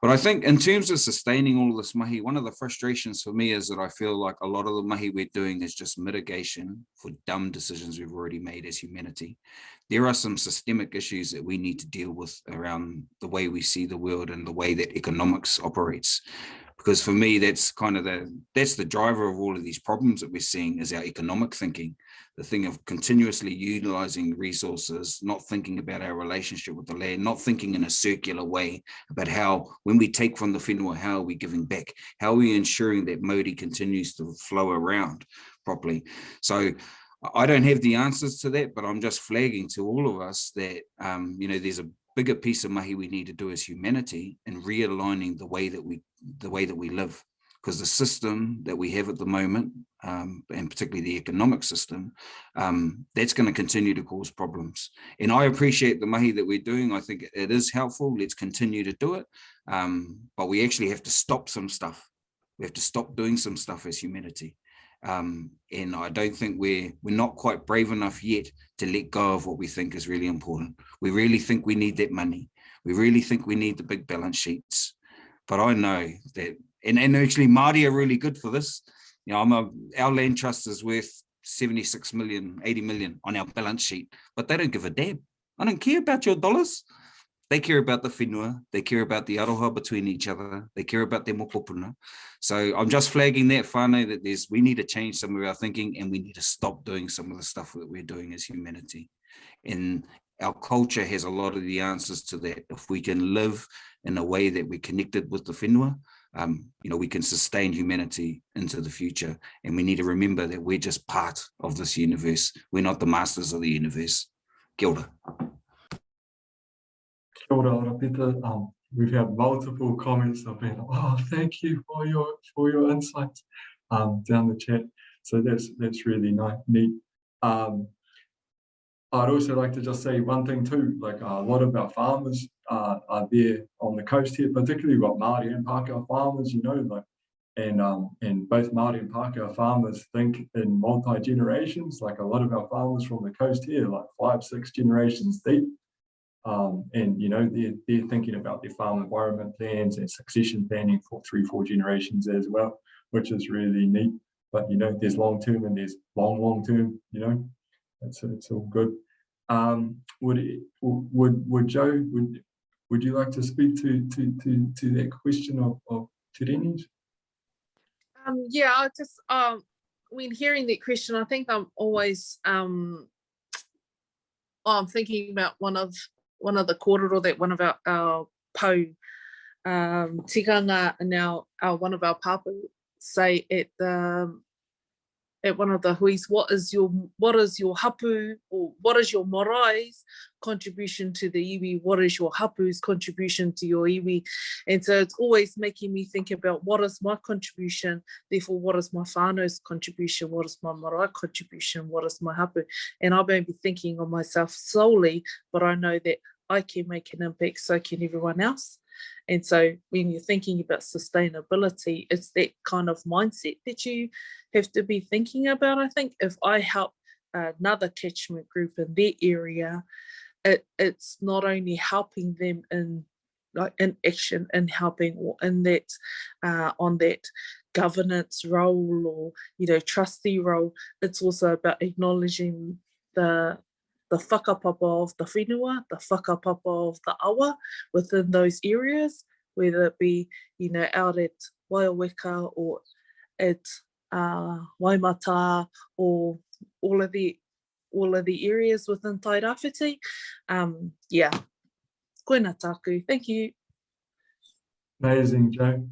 But I think in terms of sustaining all of this mahi, one of the frustrations for me is that I feel like a lot of the mahi we're doing is just mitigation for dumb decisions we've already made as humanity. There are some systemic issues that we need to deal with around the way we see the world and the way that economics operates. Because for me, that's kind of that's the driver of all of these problems that we're seeing, is our economic thinking, the thing of continuously utilizing resources, not thinking about our relationship with the land, not thinking in a circular way about how, when we take from the whenua, how are we giving back? How are we ensuring that Māori continues to flow around properly? So I don't have the answers to that, but I'm just flagging to all of us that, you know, there's a bigger piece of mahi we need to do as humanity in realigning the way that we live, because the system that we have at the moment, and particularly the economic system, that's going to continue to cause problems. And I appreciate the mahi that we're doing. I think it is helpful. Let's continue to do it, but we actually have to stop some stuff. We have to stop doing some stuff as humanity. And I don't think we're not quite brave enough yet to let go of what we think is really important. We really think we need that money. We really think we need the big balance sheets. But I know that, and actually Māori are really good for this. You know, our land trust is worth 76 million, 80 million on our balance sheet, but they don't give a damn. I don't care about your dollars. They care about the whenua. They care about the aroha between each other. They care about their mokopuna. So I'm just flagging that, whānau, that we need to change some of our thinking, and we need to stop doing some of the stuff that we're doing as humanity. And our culture has a lot of the answers to that. If we can live in a way that we're connected with the whenua, you know, we can sustain humanity into the future. And we need to remember that we're just part of this universe. We're not the masters of the universe. Kia ora. Kia ora, Peter. We've had multiple comments of being, oh, thank you for your insights down the chat. So that's really neat. I'd also like to just say one thing too, like a lot of our farmers are there on the coast here, particularly what Māori and Pākehā farmers, you know, like, and both Māori and Pākehā farmers think in multi-generations. Like a lot of our farmers from the coast here, like 5-6 generations deep. And you know, they're thinking about their farm environment plans and succession planning for 3-4 generations as well, which is really neat. But you know, there's long term and there's long term. You know, it's all good. Would Joe, would you like to speak to that question of Te Rene's? Yeah, I just when hearing that question, I think I'm always I'm thinking about one of the kōrero that one of our pau tikanga and now one of our papa say at one of the huis, what is your hapu, or what is your marai's contribution to the iwi, what is your hapu's contribution to your iwi? And so it's always making me think about what is my contribution, therefore what is my whānau's contribution, what is my marae contribution, what is my hapu? And I won't be thinking of myself solely, but I know that I can make an impact, so can everyone else. And so when you're thinking about sustainability, it's that kind of mindset that you have to be thinking about. I think if I help another catchment group in their area, it's not only helping them in action and helping or in that on that governance role or, you know, trustee role, it's also about acknowledging the whakapapa of the whenua, the whakapapa of the awa within those areas, whether it be, you know, out at Waiaweka or at Waimata or all of the areas within Tairāwhiti. Yeah, koina tāku, thank you. Amazing, Joe.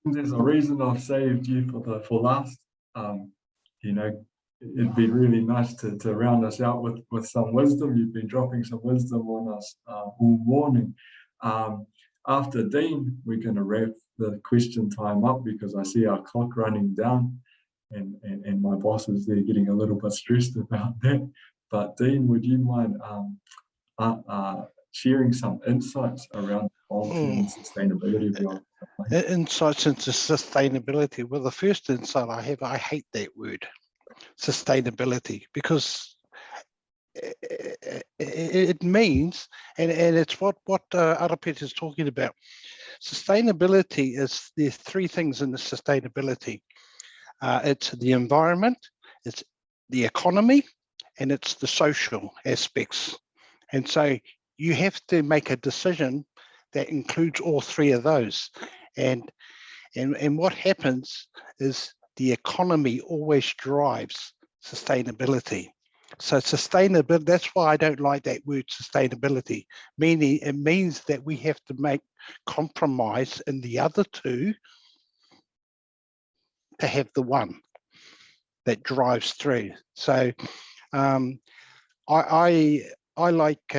There's a reason I've saved you for last. You know, it'd be really nice to round us out with some wisdom. You've been dropping some wisdom on us all morning. After Dean, we're going to wrap the question time up because I see our clock running down, and my boss is there getting a little bit stressed about that. But Dean, would you mind sharing some insights around long-term and sustainability of your company? Insights into sustainability. Well, the first insight I have, I hate that word, sustainability, because it means, and it's what Arapet is talking about. Sustainability is, there's three things in the sustainability. It's the environment, it's the economy, and it's the social aspects. And so you have to make a decision that includes all three of those. And what happens is the economy always drives sustainability. So sustainability, that's why I don't like that word sustainability, meaning it means that we have to make compromise in the other two to have the one that drives through. So I like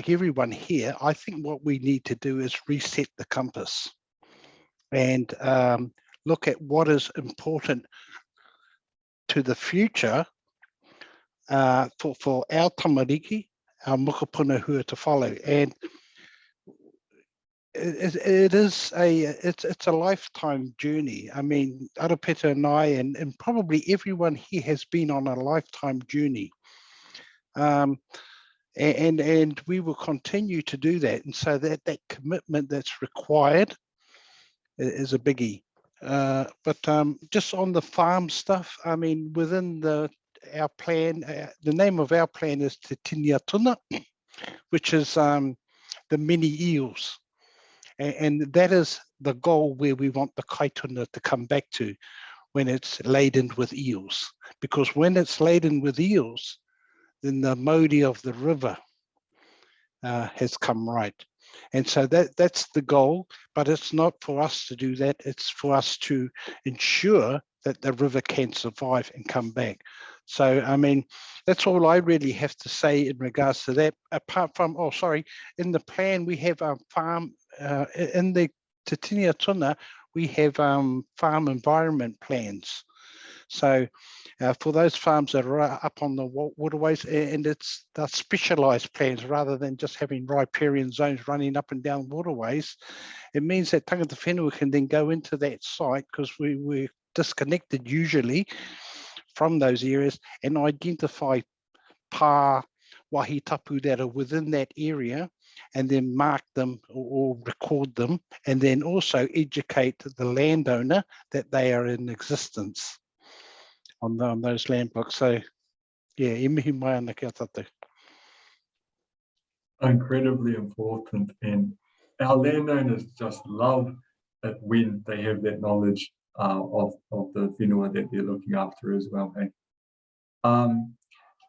everyone here, I think what we need to do is reset the compass and look at what is important to the future for our tamariki, our mukapuna who are to follow. And it's a lifetime journey. I mean, Arapeta and I, and probably everyone here has been on a lifetime journey. And we will continue to do that. And so that commitment that's required is a biggie. But just on the farm stuff, I mean, within our plan, the name of our plan is Te Tinia Tuna, which is the mini eels. And that is the goal where we want the kaituna to come back to when it's laden with eels. Because when it's laden with eels, then the Māori of the river has come right. And so that's the goal, but it's not for us to do that. It's for us to ensure that the river can survive and come back. So, I mean, that's all I really have to say in regards to that, apart from, in the plan, we have a farm, in the Te Tinia Tuna, we have farm environment plans. So for those farms that are up on the waterways, and it's the specialised plans rather than just having riparian zones running up and down waterways, it means that tangata whenua can then go into that site because we're disconnected usually from those areas and identify pā wahi tapu that are within that area and then mark them or record them and then also educate the landowner that they are in existence on those land blocks. So yeah, e mihi mai ana kia tātou. Incredibly important, and our landowners just love it when they have that knowledge of the whenua that they're looking after as well. Hey?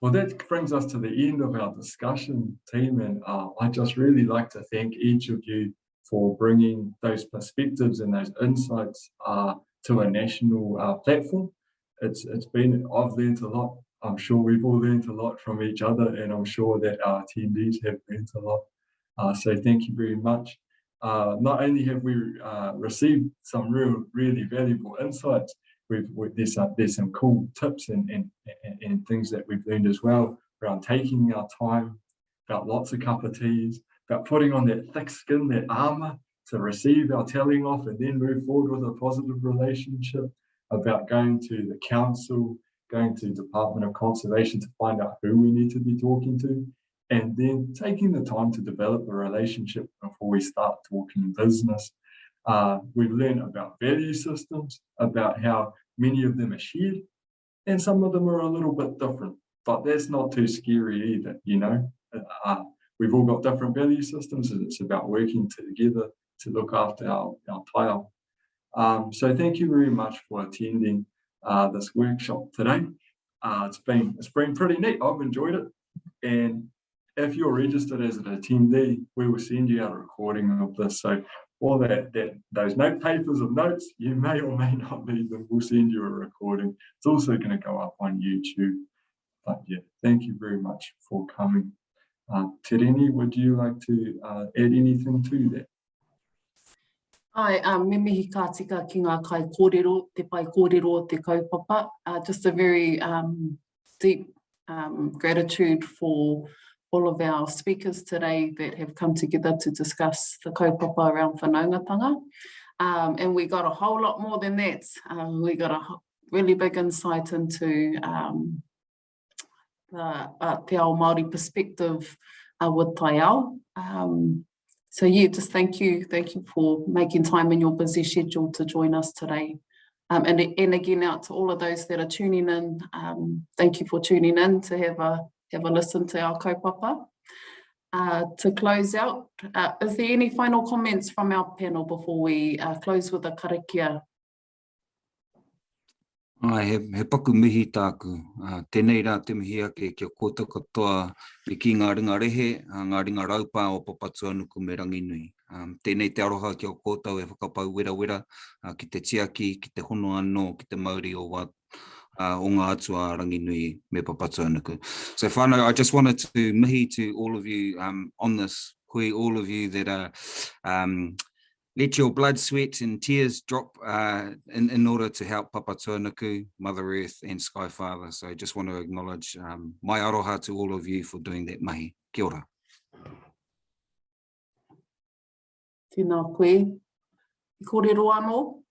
Well, that brings us to the end of our discussion, team, and I just really like to thank each of you for bringing those perspectives and those insights to a national platform. It's been, I've learned a lot. I'm sure we've all learned a lot from each other, and I'm sure that our attendees have learned a lot. So thank you very much. Not only have we received some really valuable insights, there's some cool tips and things that we've learned as well around taking our time, about lots of cup of teas, about putting on that thick skin, that armor to receive our telling off and then move forward with a positive relationship, about going to the council, going to Department of Conservation to find out who we need to be talking to, and then taking the time to develop a relationship before we start talking business. We've learned about value systems, about how many of them are shared, and some of them are a little bit different, but that's not too scary either, you know. We've all got different value systems, and it's about working together to look after our taiao. So thank you very much for attending this workshop today. It's been pretty neat. I've enjoyed it, and if you're registered as an attendee, we will send you out a recording of this. So all those note papers of notes, you may or may not need them. We'll send you a recording. It's also going to go up on YouTube. But yeah, thank you very much for coming. Te Reni, would you like to add anything to that? Ai, me mihi ka tika ki ngā kai kōrero, te pai kōrero, te kaupapa. Just a very deep gratitude for all of our speakers today that have come together to discuss the kaupapa around Whanaungatanga. And we got a whole lot more than that. We got a really big insight into the te ao Māori perspective with tai ao. So yeah, just thank you for making time in your busy schedule to join us today. And again, out to all of those that are tuning in, thank you for tuning in to have a listen to our kaupapa. To close out, is there any final comments from our panel before we close with a karakia? He paku mihi tāku. Tēnei rā te mihi ake kia kōta katoa me ki ngā ringa rehe, ngā ringa raupā o papatu anuku me ranginui. Tēnei te aroha kia kōtau e whakapau wera, ki te tiaki, ki te hono anō, ki te Māori o wā o ngā atua ranginui me papatu anuku. So whānau, I just wanted to mihi to all of you on this, koe all of you that are let your blood, sweat and tears drop in order to help Papatūānuku, Mother Earth and Sky Father. So I just want to acknowledge my aroha to all of you for doing that mahi. Kia ora. Tēnā koe. I kōrero anō?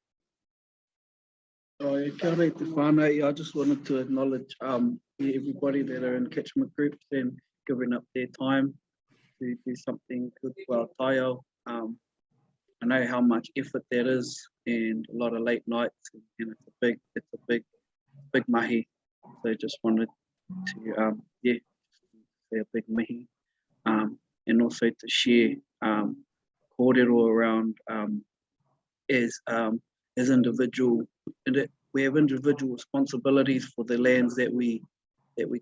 Kia ora te whānau. I just wanted to acknowledge everybody that are in catchment groups and giving up their time to do something good for our tai ao. I know how much effort that is, and a lot of late nights, and it's a big mahi. So I just wanted to say a big mahi, and also to share kōrero around as individual. We have individual responsibilities for the lands that we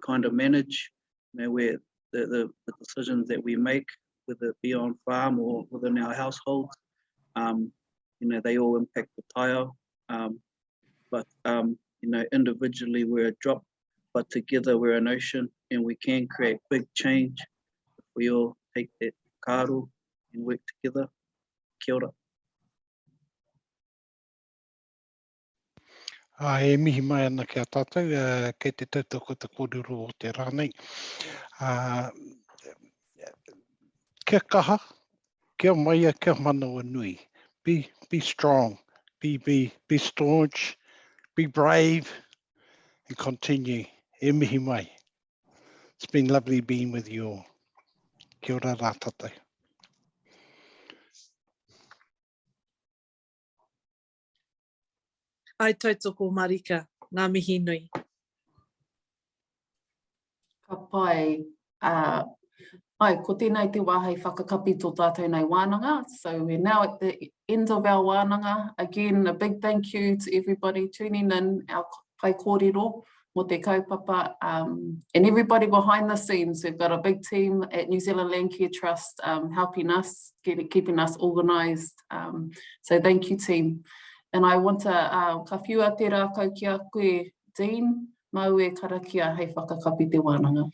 kind of manage. You know, where the decisions that we make, whether it be on farm or within our households. You know, they all impact the tai ao, but you know, individually we're a drop, but together we're an ocean, and we can create big change if we all take that kāro and work together. Kia ora. E mihi mai ana kia tātou, kei te tautoko te kōrero o te rānei. Kia kaha, kia maia, kia manawa nui. Be strong, be staunch, be brave, and continue. E mihi mai. It's been lovely being with you all. Kia ora rā tātou. Ai tautoko Marika, ngā mihi nui. Ka pai. Ko tēnei te wāhei whakakapi tō tātou nei wānanga. So we're now at the end of our wānanga. Again, a big thank you to everybody tuning in, our pai kōrero mo te kaupapa, and everybody behind the scenes. We've got a big team at New Zealand Landcare Trust helping us, keeping us organised. So thank you, team. And I want to, ka whiua te rākau ki a koe, Dean, mau e karakia hei whakakapi te wānanga.